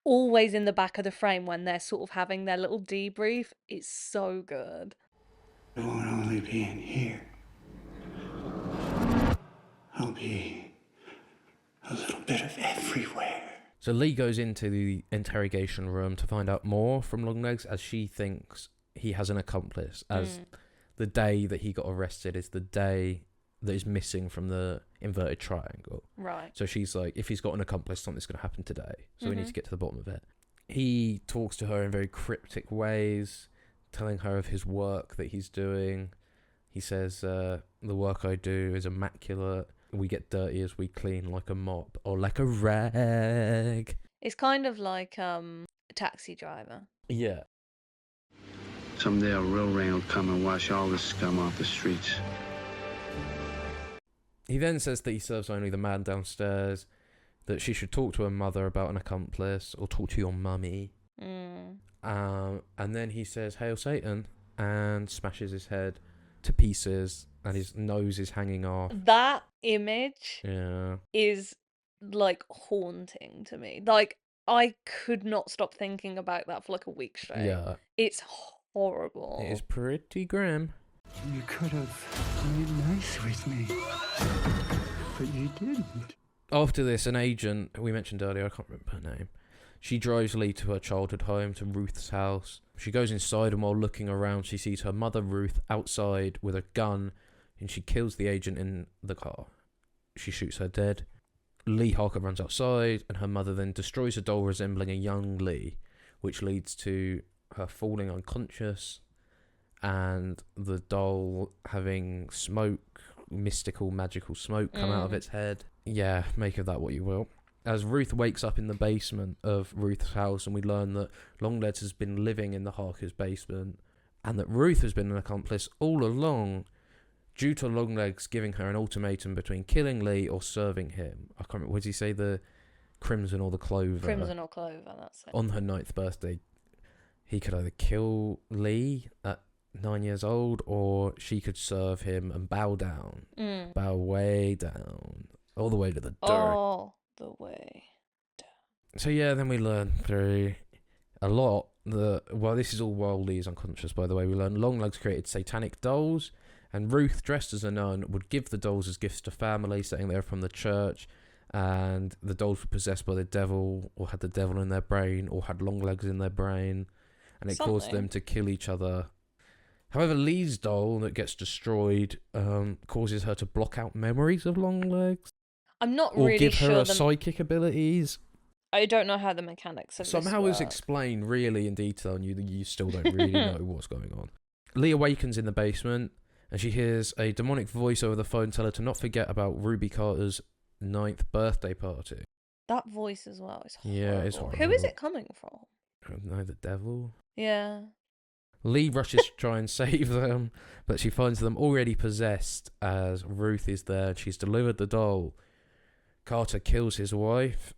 always in the back of the frame when they're sort of having their little debrief. It's so good. I won't only be in here. I'll be a little bit of everywhere. So Lee goes into the interrogation room to find out more from Longlegs, as she thinks he has an accomplice, as the day that he got arrested is the day that is missing from the inverted triangle. Right. So she's like, if he's got an accomplice, something's going to happen today. So we need to get to the bottom of it. He talks to her in very cryptic ways, telling her of his work that he's doing. He says, the work I do is immaculate. We get dirty as we clean, like a mop or like a rag. It's kind of like a Taxi Driver. Yeah. Someday a real rain will come and wash all the scum off the streets. He then says that he serves only the man downstairs, that she should talk to her mother about an accomplice, or talk to your mummy. And then he says, "Hail Satan," and smashes his head to pieces, and his nose is hanging off. That image Yeah. is like haunting to me. Like, I could not stop thinking about that for like a week straight. Yeah. It's horrible. It is pretty grim. You could have played nice with me, but you didn't. After this, an agent we mentioned earlier, I can't remember her name, she drives Lee to her childhood home, to Ruth's house. She goes inside, and while looking around, she sees her mother, Ruth, outside with a gun, and she kills the agent in the car. She shoots her dead. Lee Harker runs outside, and her mother then destroys a doll resembling a young Lee, which leads to her falling unconscious, and the doll having smoke, mystical, magical smoke come out of its head. Yeah, make of that what you will. As Ruth wakes up in the basement of Ruth's house, and we learn that Longlegs has been living in the Harker's basement, and that Ruth has been an accomplice all along, due to Longlegs giving her an ultimatum between killing Lee or serving him. I can't remember, what did he say? The crimson or the clover? Crimson or clover, that's it. On her 9th birthday, he could either kill Lee at 9 years old, or she could serve him and bow down. Bow way down. All the way to the dirt. All the way down. So yeah, then we learn through a lot that, well, this is all while Lee is unconscious, by the way. We learn Longlegs created satanic dolls, and Ruth, dressed as a nun, would give the dolls as gifts to family, saying they're from the church, and the dolls were possessed by the devil, or had the devil in their brain, or had Longlegs in their brain, and it caused them to kill each other. However, Lee's doll that gets destroyed causes her to block out memories of Longlegs. I'm not or really give her sure. Psychic abilities. I don't know how the mechanics of Somehow this it's work. explained really in detail, and you still don't really know what's going on. Lee awakens in the basement, and she hears a demonic voice over the phone tell her to not forget about Ruby Carter's 9th birthday party. That voice as well is horrible. Yeah, it's Who is horrible. it coming from? I don't know, the devil? Yeah. Lee rushes to try and save them, but she finds them already possessed as Ruth is there. She's delivered the doll. Carter kills his wife,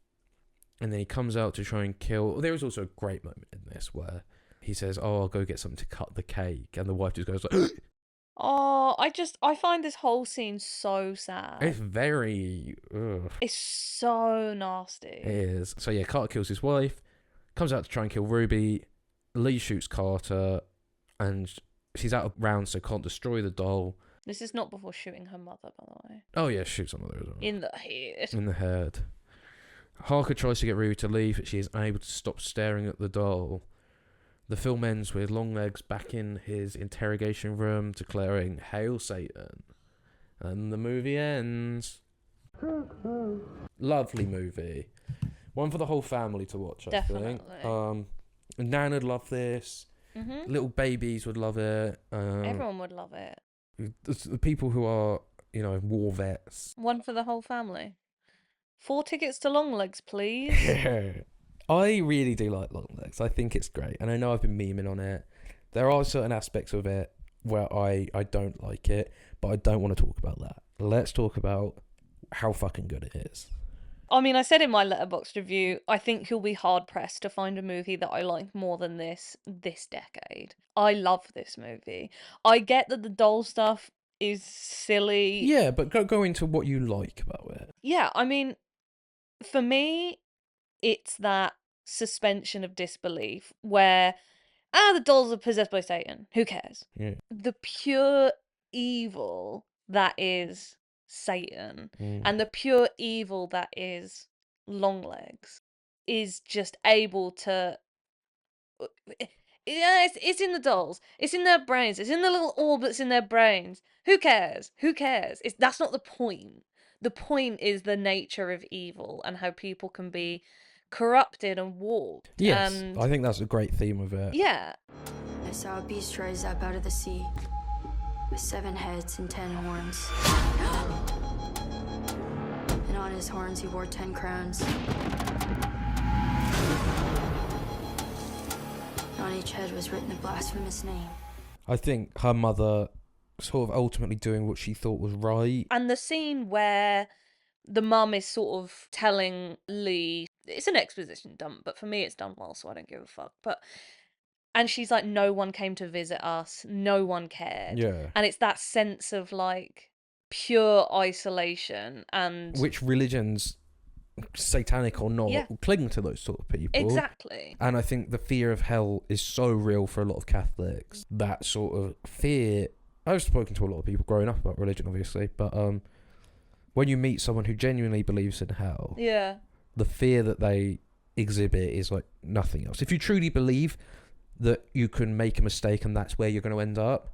and then he comes out to try and kill... There is also a great moment in this where he says, "Oh, I'll go get something to cut the cake," and the wife just goes like... Oh, I find this whole scene so sad. It's very... Ugh. It's so nasty. It is. So yeah, Carter kills his wife, comes out to try and kill Ruby. Lee shoots Carter, and she's out of rounds, so can't destroy the doll. This is not before shooting her mother, by the way. Oh yeah, shoots her mother as well. In the head. In the head. Harker tries to get Ruby to leave, but she is unable to stop staring at the doll. The film ends with Longlegs back in his interrogation room, declaring, "Hail Satan." And the movie ends. Lovely movie. One for the whole family to watch, I think. Nan would love this. Little babies would love it. Everyone would love it. the people who are, you know, war vets. One for the whole family. 4 tickets to Longlegs, please. I really do like Longlegs. I think it's great, and I know I've been memeing on it. There are certain aspects of it where I don't like it, but I don't want to talk about that. Let's talk about how fucking good it is. I mean, I said in my Letterboxd review, I think you'll be hard pressed to find a movie that I like more than this decade. I love this movie. I get that the doll stuff is silly. Yeah, but go into what you like about it. Yeah, I mean, for me, it's that suspension of disbelief where, the dolls are possessed by Satan. Who cares? Yeah. The pure evil that is Satan and the pure evil that is Longlegs is just able to. Yeah, it's in the dolls. It's in their brains. It's in the little orb that's in their brains. Who cares? Who cares? That's not the point. The point is the nature of evil and how people can be corrupted and warped. Yes, And I think that's a great theme of it. yeah. I saw a beast rise up out of the sea with 7 heads and 10 horns. And on his horns he wore 10 crowns. And on each head was written a blasphemous name. I think her mother sort of ultimately doing what she thought was right. And the scene where the mum is sort of telling Lee, it's an exposition dump, but for me it's done well, so I don't give a fuck. And she's like, no one came to visit us, no one cared. Yeah. And it's that sense of like pure isolation and Which religions, satanic or not, Yeah. cling to those sort of people. Exactly. And I think the fear of hell is so real for a lot of Catholics. That sort of fear. I've spoken to a lot of people growing up about religion, obviously, but when you meet someone who genuinely believes in hell, Yeah. the fear that they exhibit is like nothing else. If you truly believe that you can make a mistake and that's where you're going to end up,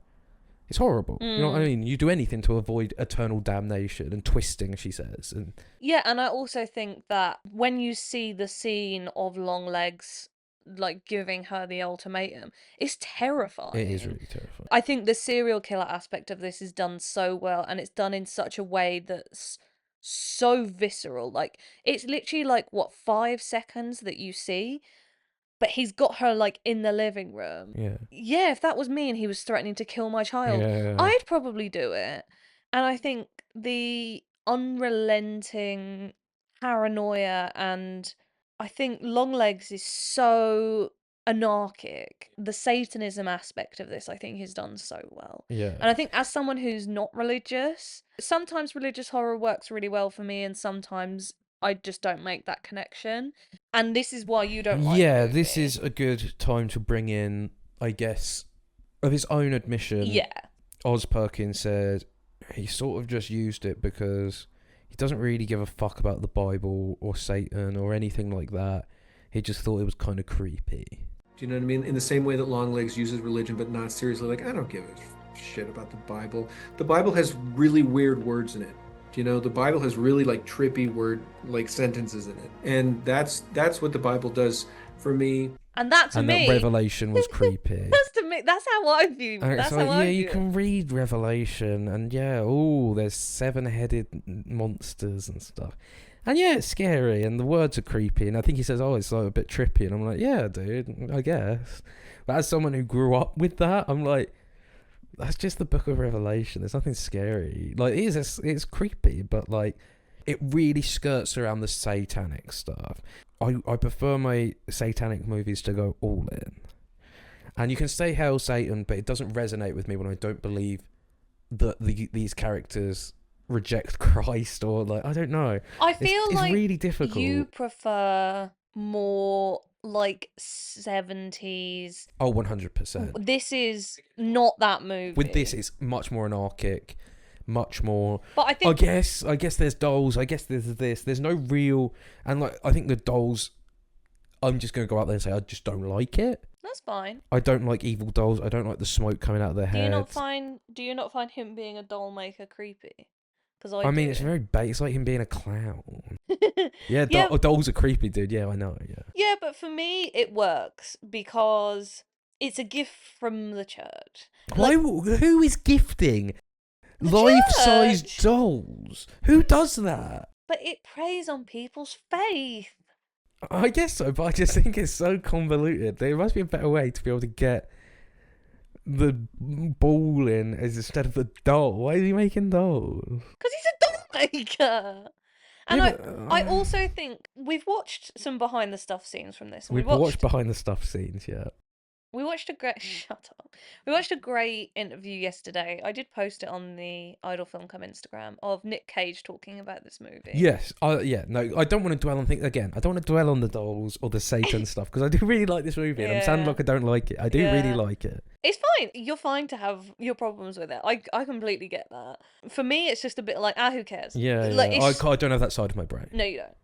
it's horrible. You know what I mean? You do anything to avoid eternal damnation and twisting, she says. And Yeah, and I also think that when you see the scene of Longlegs like giving her the ultimatum, it's terrifying. it is really terrifying. I think the serial killer aspect of this is done so well, and it's done in such a way that's so visceral. Like, it's literally like, what, 5 seconds that you see? But he's got her like in the living room. Yeah. Yeah, if that was me and he was threatening to kill my child, Yeah. I'd probably do it. And I think the unrelenting paranoia, and I think Longlegs is so anarchic. The Satanism aspect of this, I think, is done so well. Yeah. And I think as someone who's not religious, sometimes religious horror works really well for me, and sometimes I just don't make that connection. And this is why you don't like Yeah, the this movie. is a good time to bring in, I guess, of his own admission. Yeah. Oz Perkins said he sort of just used it because he doesn't really give a fuck about the Bible or Satan or anything like that. He just thought it was kind of creepy. Do you know what I mean? In the same way that Longlegs uses religion, but not seriously. Like, I don't give a shit about the Bible. The Bible has really weird words in it. You know, the Bible has really like trippy like sentences in it. And that's what the Bible does for me. And that to And me, that Revelation was creepy. that's how I view. And That's it's like, how I yeah, view you it. can read Revelation, and yeah, there's 7-headed monsters and stuff. And yeah, it's scary, and the words are creepy, and I think he says, it's like a bit trippy, and I'm like, yeah, dude, I guess. But as someone who grew up with that, I'm like, that's just the book of Revelation. There's nothing scary. Like, it's creepy, but like, it really skirts around the satanic stuff. I prefer my satanic movies to go all in. And you can say Hail Satan, but it doesn't resonate with me when I don't believe that these characters reject Christ, or like, I don't know. I feel it's like really difficult. you prefer more like 70s. Oh, 100%. This is not that movie. With this, it's much more anarchic, much more. But I think I guess there's dolls. I guess there's this. There's no real, and like I think the dolls. I'm just gonna go out there and say I just don't like it. that's fine. I don't like evil dolls. I don't like the smoke coming out of their Do heads. you not find him being a doll maker creepy? Because I mean, do. it's very bait. It's like him being a clown. Yeah, Yeah. dolls are creepy, dude. Yeah, I know. Yeah. Yeah, but for me, it works because it's a gift from the church. Why? Who is gifting life-size church. dolls. Who does that? But it preys on people's faith. I guess so, but I just think it's so convoluted. There must be a better way to be able to get the ball in as instead of the doll. Why is he making dolls? Because he's a doll maker. And Yeah, I also think we've watched some behind the stuff scenes from this. We've watched behind the stuff scenes, yeah. We watched a great shut up. We watched a great interview yesterday. I did post it on the Idle Film Come Instagram of Nick Cage talking about this movie. Yes, no, I don't want to dwell on things again. I don't want to dwell on the dolls or the Satan stuff because I do really like this movie, and I'm sounding like I don't like it. I do really like it. It's fine. You're fine to have your problems with it. I completely get that. For me, it's just a bit like, who cares? Yeah, Like, I don't have that side of my brain. No, you don't.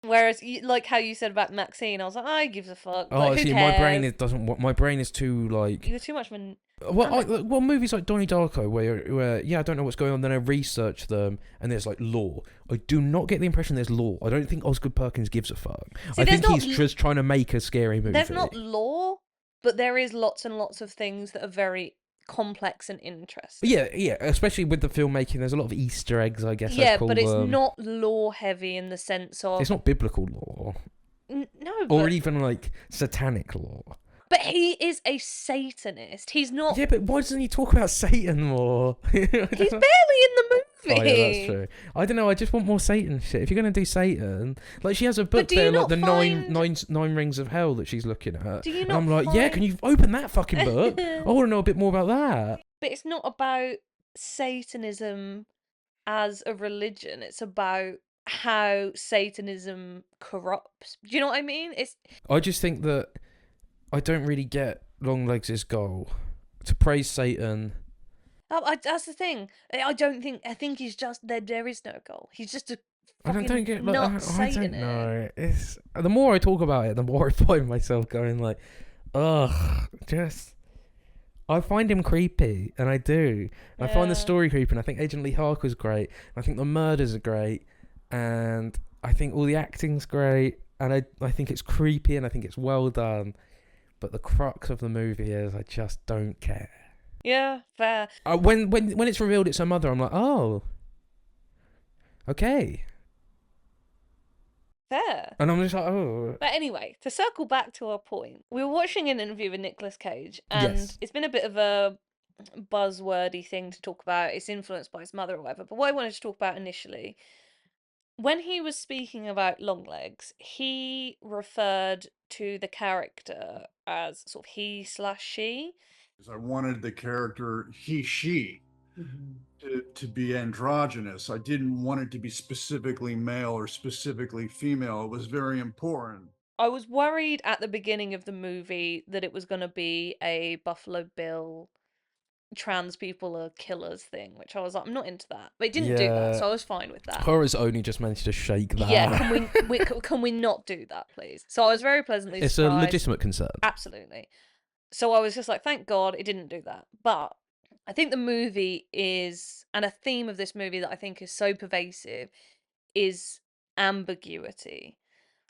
Whereas, like how you said about Maxine, I was like, I give a fuck. Oh, Like, who see, cares? my brain doesn't. My brain is too like. You're too much of an. Well, movies like Donnie Darko, where I don't know what's going on, then I research them, and there's like lore. I do not get the impression there's lore. I don't think Osgood Perkins gives a fuck. See, I think there's he's just trying to make a scary movie. There's not lore, but there is lots and lots of things that are very complex and interesting. Yeah, especially with the filmmaking, there's a lot of Easter eggs, I guess. Yeah, let's call but it's them. not lore heavy in the sense of. It's not biblical lore, No, or but, even like satanic lore. but he is a Satanist. He's not. Yeah, but why doesn't he talk about Satan more? He's barely in the movie. Oh, yeah, that's true. I don't know. I just want more Satan shit. If you're gonna do Satan, like she has a book do you there, like not the find- nine rings of hell that she's looking at. Do you and not I'm like, yeah, find- can you open that fucking book? I want to know a bit more about that. But it's not about Satanism as a religion. It's about how Satanism corrupts. Do you know what I mean? I just think that I don't really get Longlegs' goal to praise Satan. That's the thing. I think he's just there. There is no goal. He's just a. I don't get like, I don't Satanist. know. It's the more I talk about it, the more I find myself going like, ugh, just. I find him creepy, and I do. I find the story creepy, and I think Agent Lee Harker's great. I think the murders are great, and I think all the acting's great, and I think it's creepy, and I think it's well done. But the crux of the movie is I just don't care. Yeah, fair. When it's revealed it's her mother, I'm like, oh, okay. Fair. And I'm just like, oh. But anyway, to circle back to our point, we were watching an interview with Nicolas Cage, and Yes. it's been a bit of a buzzwordy thing to talk about. It's influenced by his mother or whatever. But what I wanted to talk about initially, when he was speaking about Longlegs, he referred to the character as sort of he/she. I wanted the character she to be androgynous. I didn't want it to be specifically male or specifically female. It was very important. I was worried at the beginning of the movie that it was going to be a Buffalo Bill trans people are killers thing, which I was like, I'm not into that. But it didn't do that, so I was fine with that. Horror's only just managed to shake that. Yeah, can we not do that, please? So I was very pleasantly It's surprised. a legitimate concern. Absolutely. So I was just like, thank God it didn't do that. But I think the movie is, and a theme of this movie that I think is so pervasive, is ambiguity.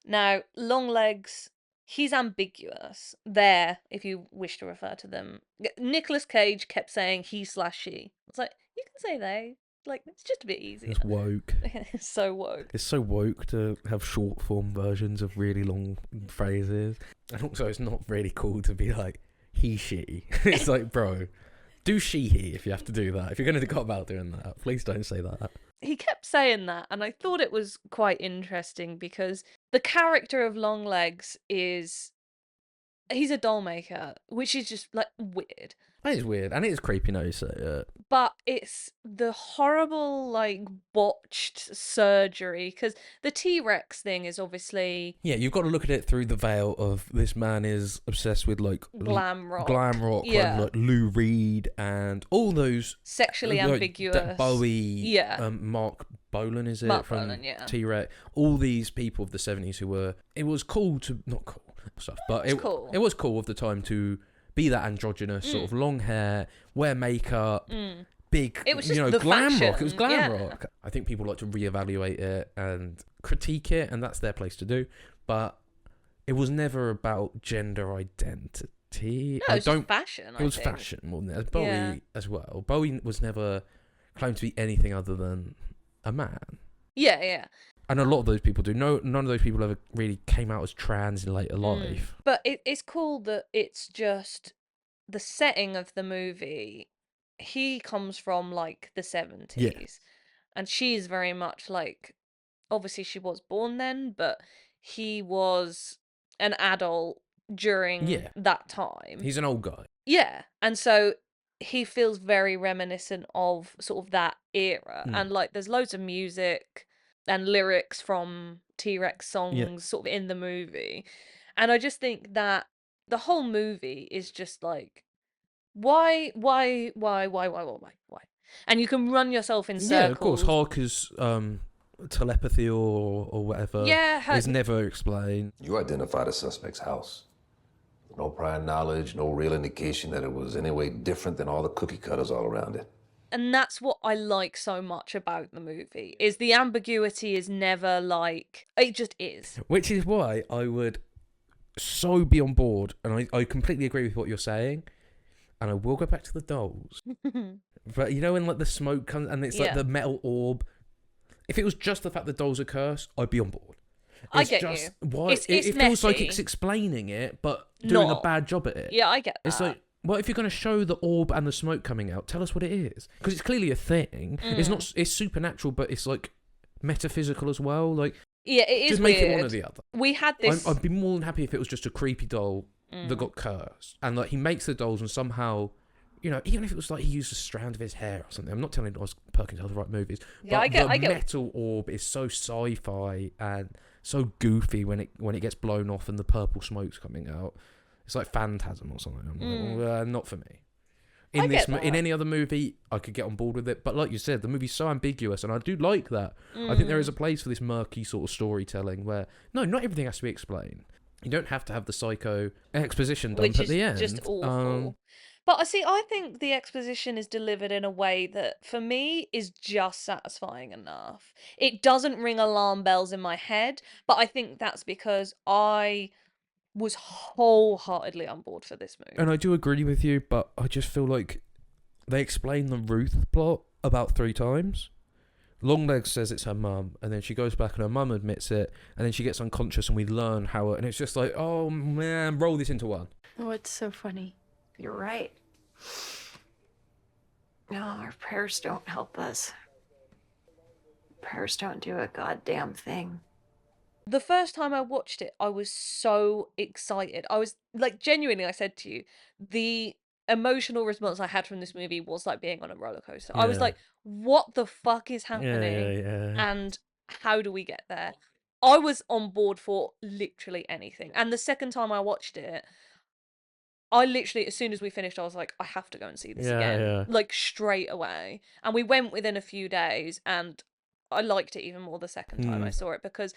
Now, Longlegs, he's ambiguous there, if you wish to refer to them. Nicolas Cage kept saying he/she. It's like, you can say they. Like, it's just a bit easier. It's woke. It's so woke. It's so woke to have short form versions of really long phrases. And also, it's not really cool to be like, he, she. It's like, bro, do she, he if you have to do that. If you're going to go about doing that, please don't say that. He kept saying that, and I thought it was quite interesting because the character of Longlegs is. He's a doll maker, which is just like weird. It is weird, and it is creepy now you say it. But it's the horrible, like, botched surgery, because the T-Rex thing is obviously... Yeah, you've got to look at it through the veil of this man is obsessed with, like... Glam rock. Yeah. And, like, Lou Reed and all those... Sexually like, ambiguous. Bowie, Yeah. Mark Bolan, is it? Mark from Bolan, yeah. T-Rex. All these people of the 70s who were... It was cool to... Not cool stuff, but cool. It was cool of the time to... be that androgynous, sort of long hair, wear makeup, big, it was just the glam fashion. rock. It was glam rock. I think people like to reevaluate it and critique it, and that's their place to do. But it was never about gender identity. No, it was just fashion. It was fashion more than that. Bowie as well. Bowie was never claim to be anything other than a man. Yeah, yeah. And a lot of those people do. No, none of those people ever really came out as trans in later life. But it's cool that it's just the setting of the movie. He comes from like the 70s, and she's very much like, obviously she was born then, but he was an adult during that time. He's an old guy. Yeah, and so he feels very reminiscent of sort of that era, and like there's loads of music and lyrics from T-Rex songs sort of in the movie, and I just think that the whole movie is just like, why, and you can run yourself in circles. Yeah, of course. Harker's telepathy or whatever is never explained. You identified a suspect's house. No prior knowledge, no real indication that it was any way different than all the cookie cutters all around it. And that's what I like so much about the movie, is the ambiguity is never like, it just is. Which is why I would so be on board, and I completely agree with what you're saying, and I will go back to the dolls. But you know when like the smoke comes and it's like the metal orb, if it was just the fact the dolls are cursed, I'd be on board. I get you. Why, it's it feels like messy. it's explaining it, but doing a Not. bad job at it. Yeah, I get that. It's like, well, if you're going to show the orb and the smoke coming out, tell us what it is, because it's clearly a thing. It's not. It's supernatural, but it's like metaphysical as well. Like, yeah, it is just make weird. it one or the other. We had this. I'd be more than happy if it was just a creepy doll that got cursed, and like he makes the dolls and somehow, you know, even if it was like he used a strand of his hair or something. I'm not telling Oz Perkins how to write movies. Yeah, but I get. metal orb is so sci-fi and so goofy when it gets blown off and the purple smoke's coming out. It's like Phantasm or something. I'm like, not for me. In any other movie, I could get on board with it. But like you said, the movie's so ambiguous, and I do like that. I think there is a place for this murky sort of storytelling where, no, not everything has to be explained. You don't have to have the psycho exposition dump at the end. Which is just awful. But I think the exposition is delivered in a way that, for me, is just satisfying enough. It doesn't ring alarm bells in my head, but I think that's because I was wholeheartedly on board for this movie. And I do agree with you, but I just feel like they explain the Ruth plot about 3 times. Longlegs says it's her mum, and then she goes back and her mum admits it, and then she gets unconscious and we learn how and it's just like, oh man, roll this into one. Oh, it's so funny. You're right. No, our prayers don't help us. Prayers don't do a goddamn thing. The first time I watched it, I was so excited. I was like, genuinely, I said to you, the emotional response I had from this movie was like being on a roller coaster. I was like, what the fuck is happening? And how do we get there? I was on board for literally anything. And the second time I watched it, I literally, as soon as we finished, I was like, I have to go and see this again. Like, straight away. And we went within a few days, and I liked it even more the second time I saw it, because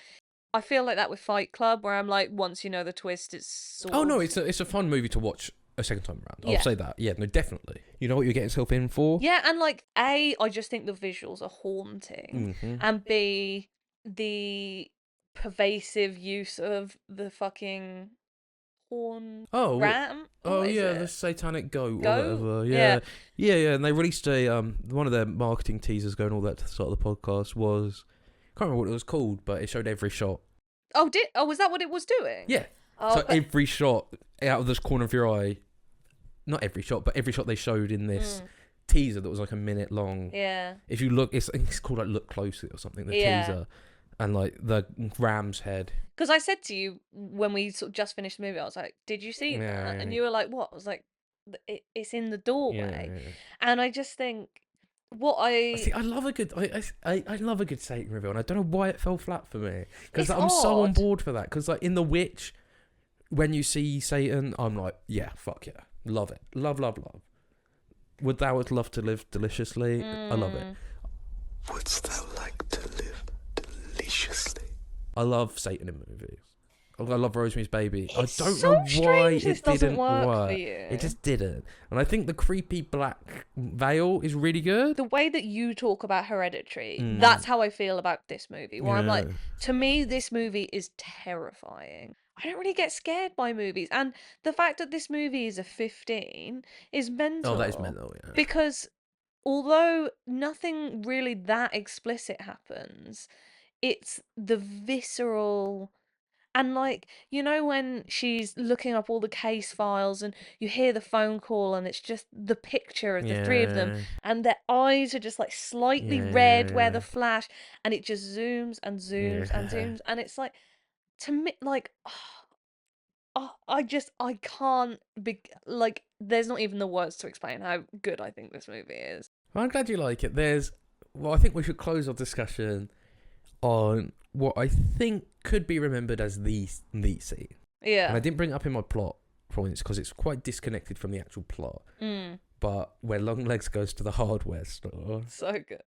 I feel like that with Fight Club, where I'm like, once you know the twist, it's sort of... no, it's a fun movie to watch a second time around. I'll say that. Yeah, no, definitely. You know what you're getting yourself in for? Yeah, and like, A, I just think the visuals are haunting. And B, the pervasive use of the fucking horn ram. The satanic goat or whatever. Yeah. And they released a one of their marketing teasers going all that to the start of the podcast was, I can't remember what it was called, but it showed every shot. Was that what it was doing? Yeah. So every shot out of this corner of your eye, not every shot, but every shot they showed in this teaser that was like a minute long. Yeah. If you look, it's called like Look Closely or something, the teaser. And like the ram's head. Because I said to you when we sort of just finished the movie, I was like, did you see that? And you were like, what? I was like, it's in the doorway. And I just think I love a good I love a good Satan reveal, and I don't know why it fell flat for me, because I'm odd. so on board for that, because like in The Witch, when you see Satan, I'm like, yeah, fuck yeah, love it, love. Would thou love to live deliciously? I love it. Wouldst thou like to live deliciously? I love Satan in movies. I love Rosemary's Baby. It's I don't so know why strange this it doesn't didn't work work. for you. It just didn't. And I think the creepy black veil is really good. The way that you talk about Hereditary, that's how I feel about this movie. Where I'm like, to me, this movie is terrifying. I don't really get scared by movies. And the fact that this movie is a 15 is mental. Oh, that is mental, yeah. Because although nothing really that explicit happens, it's the visceral. And like, you know, when she's looking up all the case files and you hear the phone call and it's just the picture of the three of them Yeah. and their eyes are just like slightly red where the flash, and it just zooms and zooms and Yeah. zooms, and it's like, to me, like, I can't be like, there's not even the words to explain how good I think this movie is. Well, I'm glad you like it. Well, I think we should close our discussion on what I think could be remembered as the scene. Yeah. And I didn't bring it up in my plot points because it's quite disconnected from the actual plot. But where Longlegs goes to the hardware store. So good.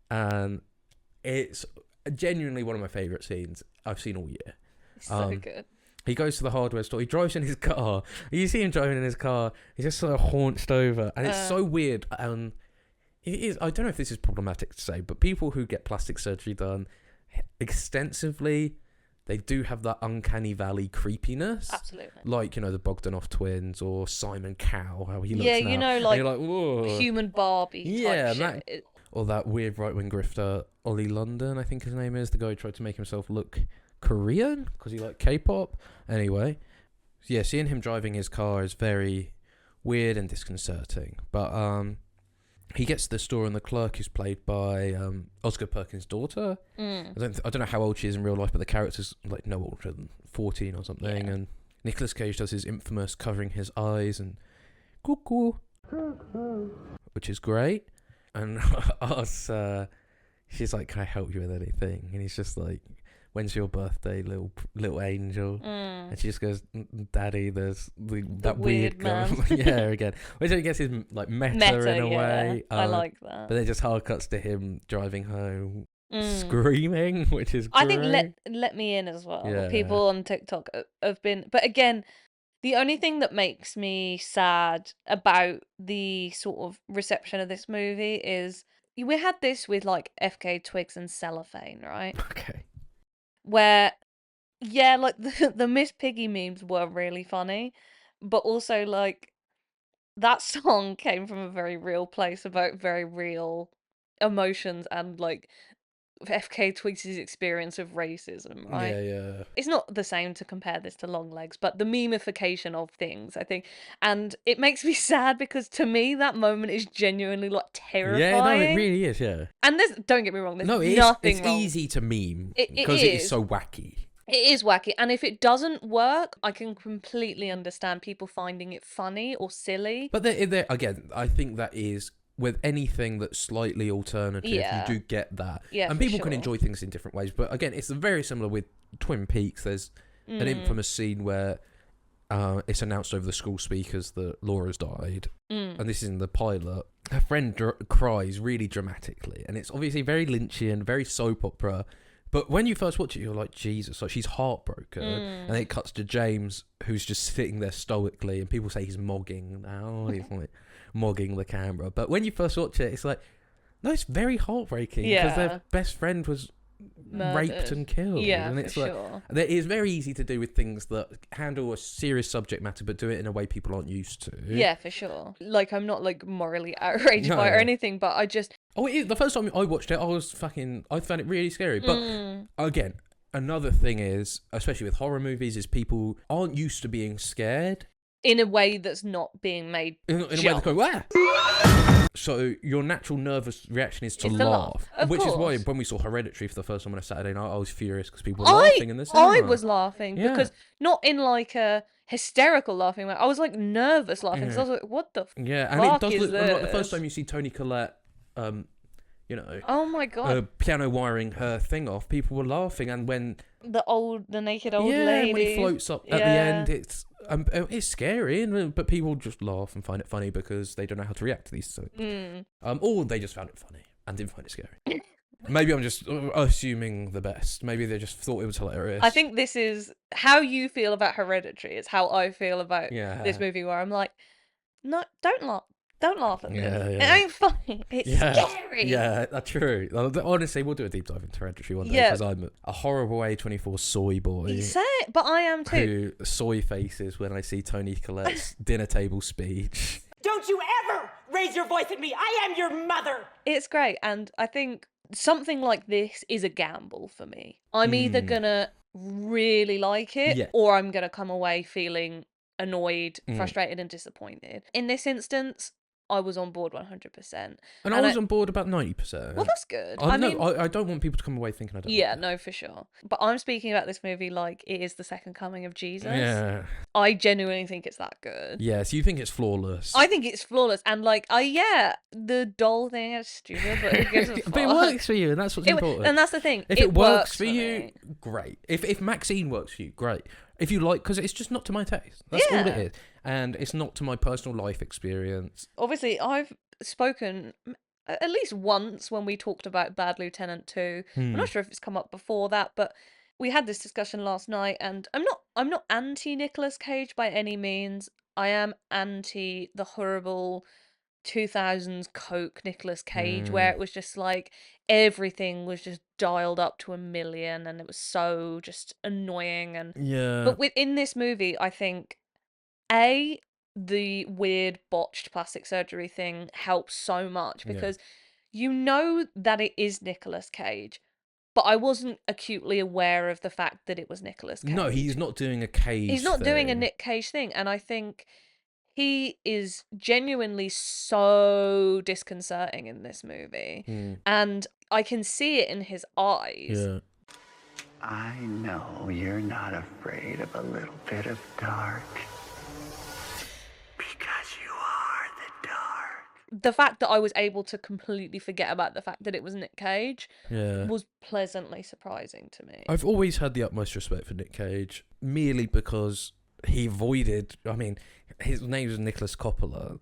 And it's genuinely one of my favourite scenes I've seen all year. So good. He goes to the hardware store. He drives in his car. You see him driving in his car. He's just sort of haunched over. And it's so weird. It is. I don't know if this is problematic to say, but people who get plastic surgery done extensively, they do have that uncanny valley creepiness. Absolutely. Like, you know, the Bogdanov twins or Simon Cowell, how he looks Yeah, now. you know, And like, you're like, whoa. human Barbie type shit. Or that weird right-wing grifter, Ollie London, I think his name is, the guy who tried to make himself look Korean because he liked K-pop. Anyway, yeah, seeing him driving his car is very weird and disconcerting. But he gets to the store and the clerk is played by Oscar Perkins' daughter. I don't know how old she is in real life, but the character's like no older than 14 or something. Yeah. And Nicolas Cage does his infamous covering his eyes and cuckoo, which is great. And she's like, "Can I help you with anything?" And he's just like, "When's your birthday, little angel?" And she just goes, "Daddy, there's that weird man." Yeah, again, which I guess is like meta in a way. I like that. But then just hard cuts to him driving home, screaming, which is great. I think let me in as well. Yeah. People on TikTok have been, but again, the only thing that makes me sad about the sort of reception of this movie is we had this with like FK Twigs and Cellophane, right? Okay. Where, yeah, like the Miss Piggy memes were really funny, but also like that song came from a very real place about very real emotions and like FK Twigs' experience of racism, right? Yeah. It's not the same to compare this to Longlegs, but the memification of things, I think. And it makes me sad because to me that moment is genuinely like terrifying. Yeah, no, it really is, yeah. And don't get me wrong, there's it's nothing wrong. easy to meme It because it is is. so wacky. It is wacky, and if it doesn't work, I can completely understand people finding it funny or silly. But again, I think that is with anything that's slightly alternative, you do get that. Yeah, and for people can sure. enjoy things in different ways. But again, it's very similar with Twin Peaks. There's an infamous scene where it's announced over the school speakers that Laura's died. And this is in the pilot. Her friend cries really dramatically. And it's obviously very Lynchian, very soap opera. But when you first watch it, you're like, Jesus, like she's heartbroken. And then it cuts to James, who's just sitting there stoically, and people say he's mogging now. He's like mogging the camera. But when you first watch it, it's like, no, it's very heartbreaking because their best friend was raped and killed. Yeah, and it's for like, sure. it's very easy to do with things that handle a serious subject matter, but do it in a way people aren't used to. Yeah, for sure. Like, I'm not like morally outraged by it or anything, but I just... Oh, the first time I watched it, I found it really scary. But again, another thing is, especially with horror movies, is people aren't used to being scared. In a way that's not being made In a way they go, where? So your natural nervous reaction is to It's to laugh. Of which course. is why when we saw Hereditary for the first time on a Saturday night, I was furious because people were laughing in the cinema. I was laughing because not in like a hysterical laughing way. I was like nervous laughing because I was like, what the and fuck it does is look this? like the first time you see Toni Collette, Oh my god. piano wiring her thing off, people were laughing, and when The naked old and lady. when he floats up at the end, it's scary, but people just laugh and find it funny because they don't know how to react to these things. Or they just found it funny and didn't find it scary. Maybe I'm just assuming the best. Maybe they just thought it was hilarious. I think this is how you feel about Hereditary. It's how I feel about this movie, where I'm like, no, don't laugh. Don't laugh at this. It ain't funny. It's scary. Yeah, that's true. Honestly, we'll do a deep dive into Hereditary one day because I'm a horrible A24 soy boy. You say it, but I am too. Who soy faces when I see Toni Collette's dinner table speech. Don't you ever raise your voice at me. I am your mother. It's great, and I think something like this is a gamble for me. I'm either gonna really like it, Yeah. or I'm gonna come away feeling annoyed, Mm. frustrated, and disappointed. In this instance, I was on board 100%. And I was on board about 90%. Well, that's good. I mean, I don't want people to come away thinking I don't. yeah, no, for sure. But I'm speaking about this movie like it is the second coming of Jesus. Yeah. I genuinely think it's that good. Yeah, so you think it's flawless. I think it's flawless, and like, the doll thing is stupid, but who gives a fuck? But it works for you, and that's what's important. And that's the thing. If it works for me. you, great. If Maxine works for you, great. If you like, because it's just not to my taste. That's all it Yeah. is, and it's not to my personal life experience. Obviously, I've spoken at least once when we talked about Bad Lieutenant 2. I'm not sure if it's come up before that, but we had this discussion last night, and I'm not anti Nicolas Cage by any means. I am anti the horrible 2000s Coke Nicolas Cage, where it was just like everything was just dialed up to 1,000,000, and it was so just annoying. And Yeah. but within this movie, I think the weird botched plastic surgery thing helps so much Yeah. because you know that it is Nicolas Cage, but I wasn't acutely aware of the fact that it was Nicolas Cage. No, he's not doing a Cage. He's not doing a thing. Nick Cage thing, and I think he is genuinely so disconcerting in this movie, and I can see it in his eyes. Yeah. I know you're not afraid of a little bit of dark. Because you are the dark. The fact that I was able to completely forget about the fact that it was Nick Cage Yeah. was pleasantly surprising to me. I've always had the utmost respect for Nick Cage, merely because he avoided. I mean, his name is Nicholas Coppola.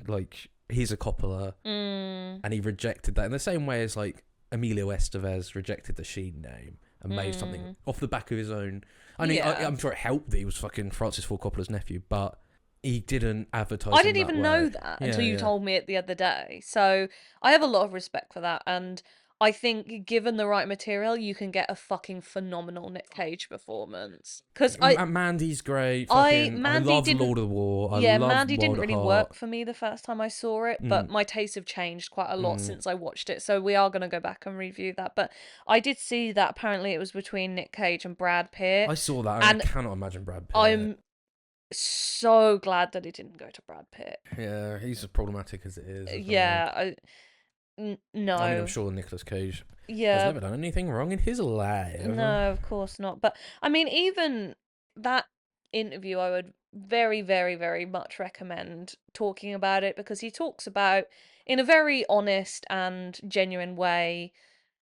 Like, he's a Coppola, and he rejected that in the same way as like Emilio Estevez rejected the Sheen name and made something off the back of his own. I mean, Yeah. I'm sure it helped that he was fucking Francis Ford Coppola's nephew, but he didn't advertise. I him didn't that even way. know that until you Yeah. told me it the other day. So I have a lot of respect for that, and I think given the right material, you can get a fucking phenomenal Nick Cage performance. Because Mandy's great. Mandy I love didn't- Lord of War. I yeah, love Mandy didn't Wild at really Heart. work for me the first time I saw it, but my tastes have changed quite a lot since I watched it. So we are going to go back and review that. But I did see that apparently it was between Nick Cage and Brad Pitt. I saw that, and I cannot imagine Brad Pitt. I'm so glad that it didn't go to Brad Pitt. Yeah, he's as problematic as it is. as well. Yeah, no. I mean, I'm sure Nicolas Cage Yeah. has never done anything wrong in his life. No, of course not. But I mean, even that interview, I would very, very, very much recommend talking about it because he talks about, in a very honest and genuine way,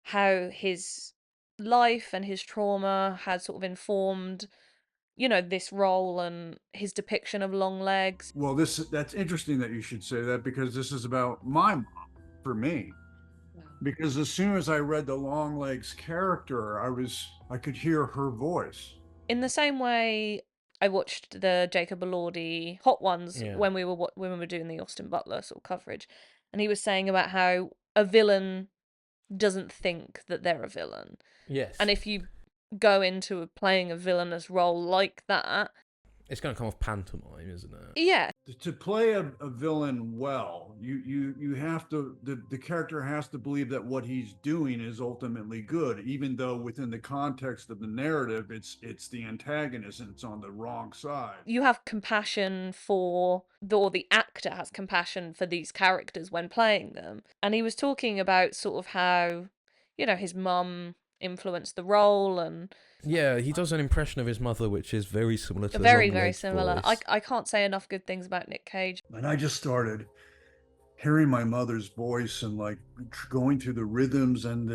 how his life and his trauma has sort of informed, this role and his depiction of Longlegs. Well, that's interesting that you should say that because this is about my mom for me. Because as soon as I read the Longlegs character, I could hear her voice. In the same way, I watched the Jacob Elordi Hot Ones Yeah. when we were doing the Austin Butler sort of coverage, and he was saying about how a villain doesn't think that they're a villain, Yes. and if you go into playing a villainous role like that, It's going to come off pantomime, isn't it? yeah, To play a villain well, you have to the character has to believe that what he's doing is ultimately good, even though within the context of the narrative, it's the antagonist and it's on the wrong side. you have compassion for or the actor has compassion for these characters when playing them. And he was talking about sort of how, his mum influenced the role, and Yeah, he does an impression of his mother, which is very similar to very, the very Longlegs similar. voice. I can't say enough good things about Nick Cage. And I just started hearing my mother's voice and like going through the rhythms and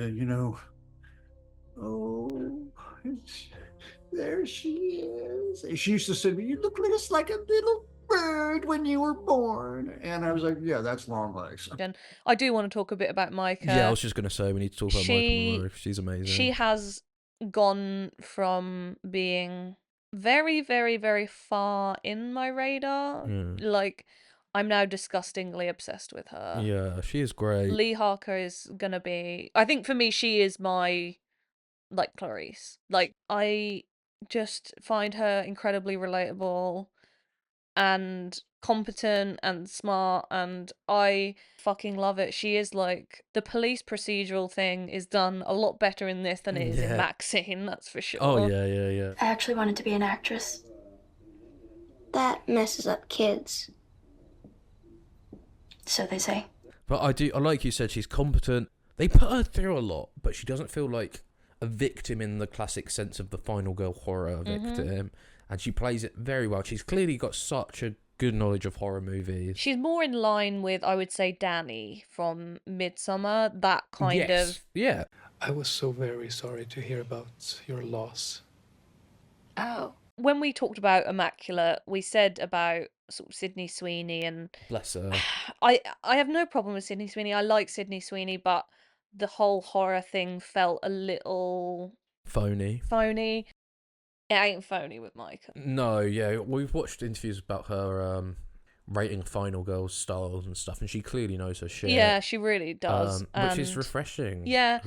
there she is. She used to say to me, "You look just like a little bird when you were born." And I was like, yeah, that's Longlegs. And I do want to talk a bit about Micah. Yeah, I was just going to say we need to talk about she- Michael Monroe. She's amazing. She has gone from being very, very, very far in my radar. Yeah. Like, I'm now disgustingly obsessed with her. Yeah, she is great. Lee Harker is gonna be. I think for me, she is my, like, Clarice. Like, I just find her incredibly relatable. and competent and smart, and I fucking love it. She is like, the police procedural thing is done a lot better in this than it is in Yeah. Maxine, that's for sure. Oh yeah. I actually wanted to be an actress. That messes up kids. So they say. But I like you said, she's competent. They put her through a lot, but she doesn't feel like a victim in the classic sense of the final girl horror victim. And she plays it very well. She's clearly got such a good knowledge of horror movies. She's more in line with, I would say, Danny from Midsummer, that kind of... Yeah. I was so very sorry to hear about your loss. Oh. When we talked about Immaculate, we said about sort of Sydney Sweeney, and Bless her. I have no problem with Sydney Sweeney. I like Sydney Sweeney, but the whole horror thing felt a little Phony. It ain't phony with Micah. No, yeah. We've watched interviews about her rating Final Girls styles and stuff, and she clearly knows her shit. Yeah, she really does. Which is and- refreshing. Yeah.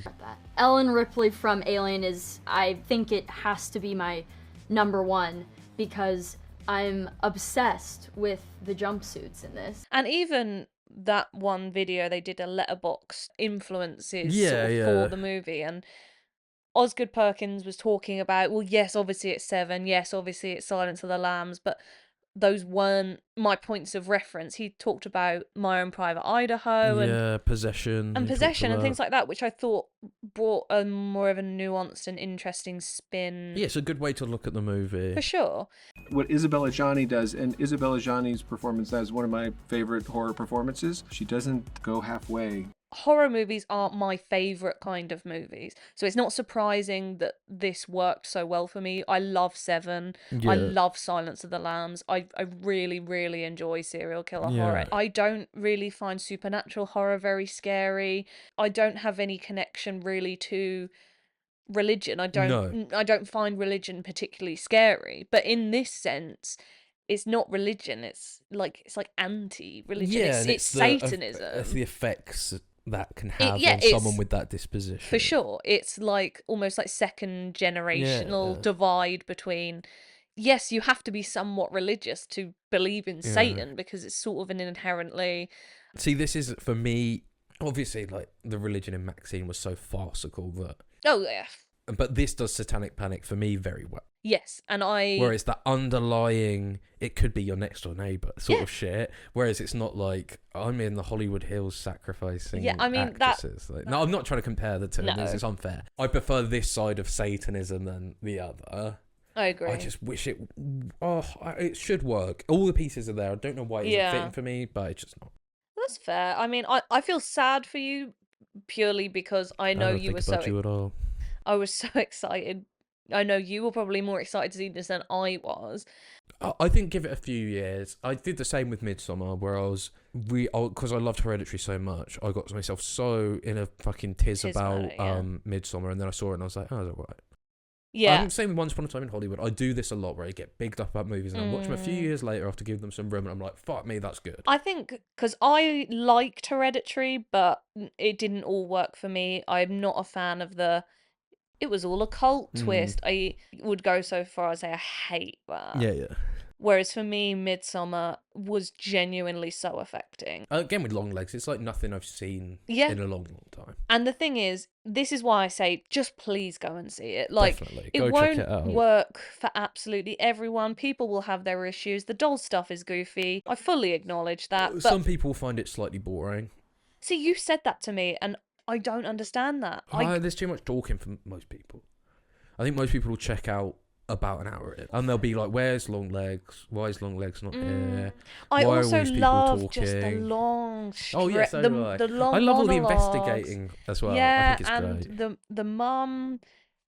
Ellen Ripley from Alien is, I think it has to be my number one, because I'm obsessed with the jumpsuits in this. And even that one video, they did a letterbox influences Yeah, yeah. for the movie, and Osgood Perkins was talking about, well, yes, obviously it's Seven, yes, obviously it's Silence of the Lambs, but those weren't my points of reference. He talked about My Own Private Idaho and Possession. and he Possession talked and things about. like that, which I thought brought a more of a nuanced and interesting spin. Yeah, it's a good way to look at the movie. For sure. What Isabella Gianni does, and Isabella Gianni's performance is one of my favorite horror performances. She doesn't go halfway. Horror movies aren't my favourite kind of movies, so it's not surprising that this worked so well for me. I love Seven. Yeah. I love Silence of the Lambs. I really, really enjoy serial killer Yeah. horror. I don't really find supernatural horror very scary. I don't have any connection really to religion. I don't find religion particularly scary. But in this sense, it's not religion. It's like anti-religion. Yeah, and it's the Satanism. It's the effects that can have yeah, on it's- someone with that disposition. For sure. It's like almost like second generational Yeah. divide between, yes, you have to be somewhat religious to believe in Yeah. Satan, because it's sort of an inherently... See, this is, for me, obviously, like, the religion in Maxine was so farcical that... Oh, yeah. But this does Satanic Panic for me very well. Yes, and I... Whereas that underlying, it could be your next door neighbour sort Yeah. of shit. Whereas it's not like, I'm in the Hollywood Hills sacrificing Yeah, I mean, that- actresses. Like, no, I'm not trying to compare the two. No. It's unfair. I prefer this side of Satanism than the other. I agree. I just wish it... it should work. All the pieces are there. I don't know why it isn't Yeah. fitting for me, but it's just not. That's fair. I mean, I feel sad for you purely because I know I don't you think were so... about you at all. I was so excited. I know you were probably more excited to see this than I was. I think give it a few years. I did the same with Midsummer, where I was because I loved Hereditary so much. I got myself so in a fucking tiz about about it, yeah. Midsummer, and then I saw it and I was like, oh, that's alright. Yeah. I'm saying with Once Upon a Time in Hollywood, I do this a lot, where I get bigged up about movies and I watch them a few years later after giving them some room, and I'm like, fuck me, that's good. I think because I liked Hereditary, but it didn't all work for me. I'm not a fan of it was all a cult twist. I would go so far as say I hate that. Yeah. Whereas for me, Midsummer was genuinely so affecting. Again, with Long Legs, it's like nothing I've seen Yeah. in a long, long time. And the thing is, this is why I say, just please go and see it. Like, Definitely. it Go check won't it out. work for absolutely everyone. People will have their issues. The doll stuff is goofy. I fully acknowledge that. But Some people find it slightly boring. see, you said that to me, and I don't understand that. There's too much talking for most people. I think most people will check out about an hour in, and they'll be like, "Where's Long Legs? Why is Long Legs not here? I Why are also all these people love just the talking?" long Oh yeah, so do I. the long I love all the monologues. investigating as well. Yeah, I think it's and great. the mum,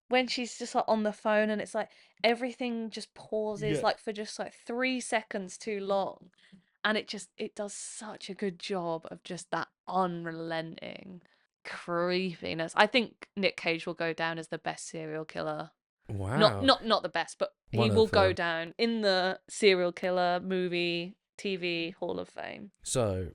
when she's just like on the phone and it's like everything just pauses Yeah. like for just like 3 seconds too long, and it does such a good job of just that unrelenting creepiness. I think Nick Cage will go down as the best serial killer. Wow. Not the best, but he One will of go them. down in the serial killer movie TV Hall of Fame. So,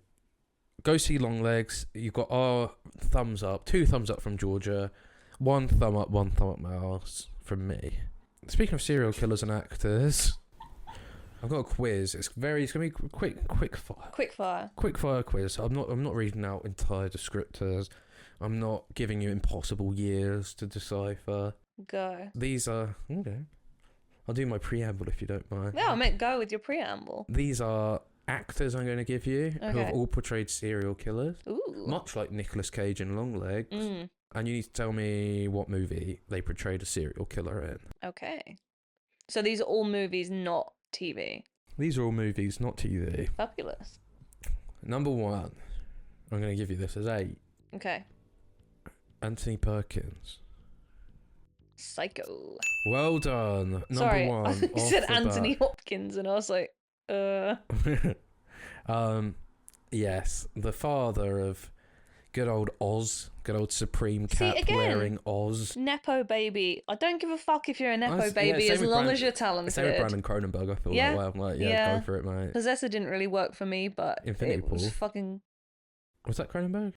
go see Long Legs. You've got our thumbs up, 2 thumbs up from Georgia, 1 thumb up, 1 thumb up mouse from me. Speaking of serial killers and actors, I've got a quiz. It's gonna be quick fire. Quick fire. Quick fire quiz. I'm not reading out entire descriptors. I'm not giving you impossible years to decipher. Go. These are okay. I'll do my preamble if you don't mind. Yeah, I meant go with your preamble. These are actors I'm going to give you who Okay. have all portrayed serial killers, Ooh. much like Nicolas Cage in Longlegs. And you need to tell me what movie they portrayed a serial killer in. Okay. So these are all movies, not TV. These are all movies, not TV. Fabulous. Number 1, I'm going to give you this as 8. Okay. Anthony Perkins. Psycho. Well done. Number Sorry, 1. you off said the Anthony bat. Hopkins, and I was like, Yes, the father of good old Oz, good old Supreme Cap See, again, wearing Oz. Nepo baby. I don't give a fuck if you're a Nepo Yeah, baby same as with long Brandon- as you're talented. Same with Brandon Cronenberg. I feel Yeah, that way. I'm like, yeah. go for it, mate. Possessor didn't really work for me, but Infinity it was Pool. fucking... Was that Cronenberg?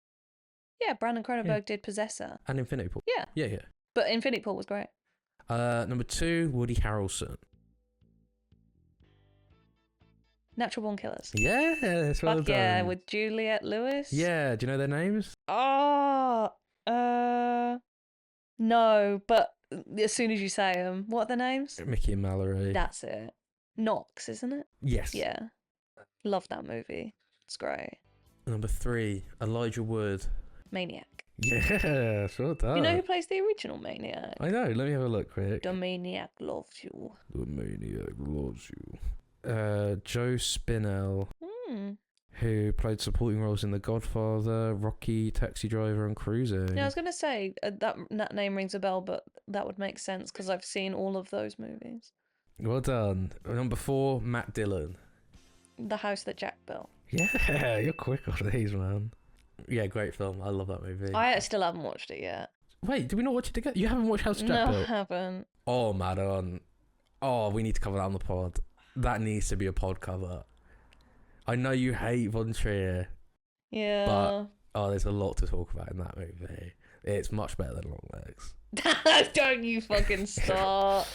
Yeah, Brandon Cronenberg did Possessor. And Infinity Pool. Yeah. Yeah. But Infinity Pool was great. Number 2, Woody Harrelson. Natural Born Killers. Yes, well Fuck yeah, done. with Juliette Lewis. Yeah, do you know their names? Oh, no, but as soon as you say them, what are their names? Mickey and Mallory. That's it. Knox, isn't it? Yes. Yeah. Love that movie. It's great. Number 3, Elijah Wood. Maniac. Yes, well done. You know who plays the original Maniac? I know, let me have a look quick. The Maniac loves you. The Maniac loves you. Joe Spinell, who played supporting roles in The Godfather, Rocky, Taxi Driver, and Cruising. Yeah, I was going to say, that name rings a bell, but that would make sense because I've seen all of those movies. Well done. Number 4, Matt Dillon. The House That Jack Built. Yeah, you're quick on these, man. Yeah, great film. I love that movie. I still haven't watched it yet. Wait, did we not watch it together? You haven't watched House of Jack No, I Built? haven't. Oh, Madon. Oh, we need to cover that on the pod. That needs to be a pod cover. I know you hate Von Trier. Yeah. But, there's a lot to talk about in that movie. It's much better than Longlegs. Don't you fucking start.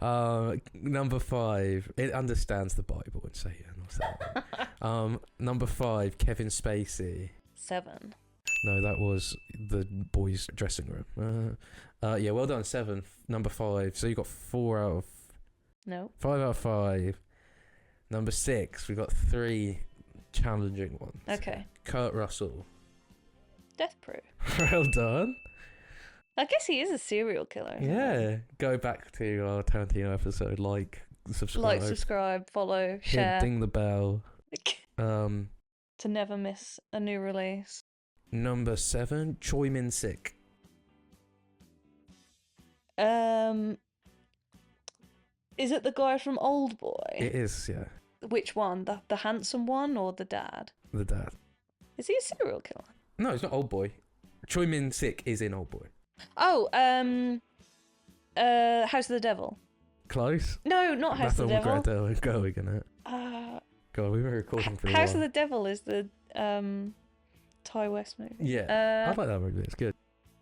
Number 5. It understands the Bible and Satan. Number 5, Kevin Spacey. 7. No, that was the boys' dressing room. Yeah, well done. 7. Number 5. So you got 4 out of... No. 5 out of 5. Number 6. We got 3 challenging ones. Okay. Kurt Russell. Death Proof. Well done. I guess he is a serial killer. isn't he? Yeah. Go back to our Tarantino episode. Like, subscribe. Like, subscribe, follow, share. Ding the bell. To never miss a new release. Number 7, Choi Min Sik. Is it the guy from Old Boy? It is, yeah. Which one? The handsome one or the dad? The dad. Is he a serial killer? No, it's not Old Boy. Choi Min Sik is in Old Boy. Oh, House of the Devil. Close. No, not House of the Devil. Greta and going in it. God, we were recording for a House while. of the Devil is the Ty West movie. Yeah, I like that movie. It's good.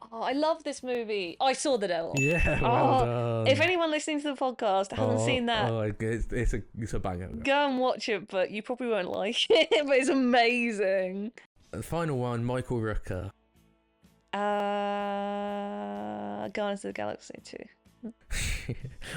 Oh, I love this movie. I Saw the Devil. Yeah, well done. If anyone listening to the podcast hasn't seen that, it's a banger. go and watch it, but you probably won't like it, but it's amazing. The final one, Michael Rooker. Guardians of the Galaxy 2.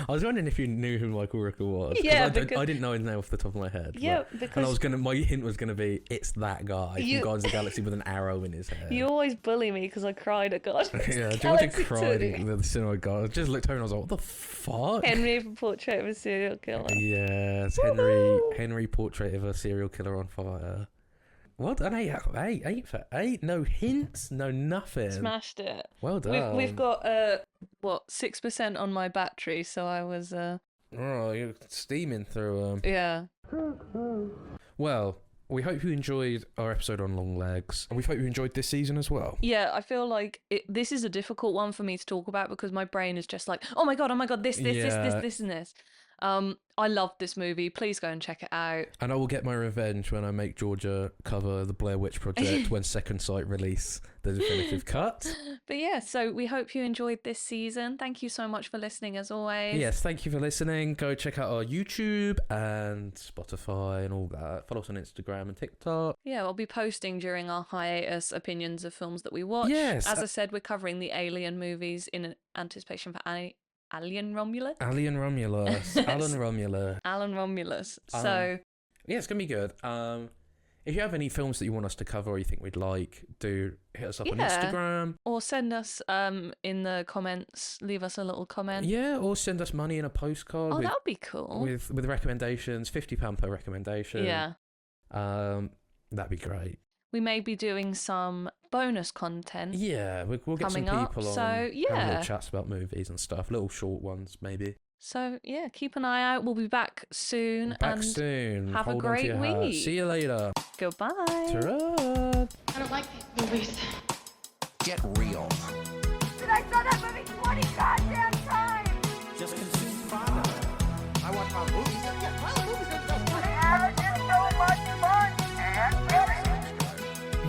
I was wondering if you knew who Michael Rooker was. Yeah, I because... didn't know his name off the top of my head. Yeah, and because my hint was gonna be it's that guy from Guardians of the Galaxy with an arrow in his head. You always bully me because I cried at Guardians of the Yeah, Galaxy George 2. cried in the cinema. God, I just looked over and I was like, what the fuck? Henry for Portrait of a Serial Killer. Yes, Henry Portrait of a Serial Killer on Fire. What? An 8 out of 8. 8 for 8. No hints, no nothing. Smashed it. Well done. We've got 6% on my battery, so I was Oh, you're steaming through them. Yeah. Well, we hope you enjoyed our episode on Longlegs, and we hope you enjoyed this season as well. Yeah, I feel like this is a difficult one for me to talk about because my brain is just like, oh my god, this, and this. I loved this movie. Please go and check it out. And I will get my revenge when I make Georgia cover the Blair Witch Project when Second Sight release the definitive cut. But yeah, so we hope you enjoyed this season. Thank you so much for listening as always. Yes, thank you for listening. Go check out our YouTube and Spotify and all that. Follow us on Instagram and TikTok. Yeah, I'll be posting during our hiatus opinions of films that we watch. Yes. As I said, we're covering the Alien movies in anticipation for Alien Romulus. Alan Romulus. Alan Romulus. So yeah, it's gonna be good. If you have any films that you want us to cover or you think we'd like, do hit us up on Instagram. Or send us in the comments, leave us a little comment. Yeah, or send us money in a postcard. Oh, that would be cool. With recommendations, £50 per recommendation. Yeah. That'd be great. We may be doing some bonus content. Yeah, we'll get some coming people up, on. so yeah, have little chats about movies and stuff, little short ones maybe. So yeah, keep an eye out. We'll be back soon. Soon. Have Hold a on to great your hat. week. See you later. Goodbye. Ta-ra. I don't like these movies. Get real. Did I saw that movie 20 goddamn times? Just consume fun. I watch my movies. Yeah, my movies are just I haven't so much fun. And really?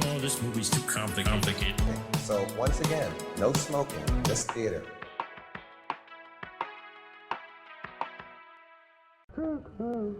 No, this movie's too complicated. So once again, no smoking in this theater. Cuckoo.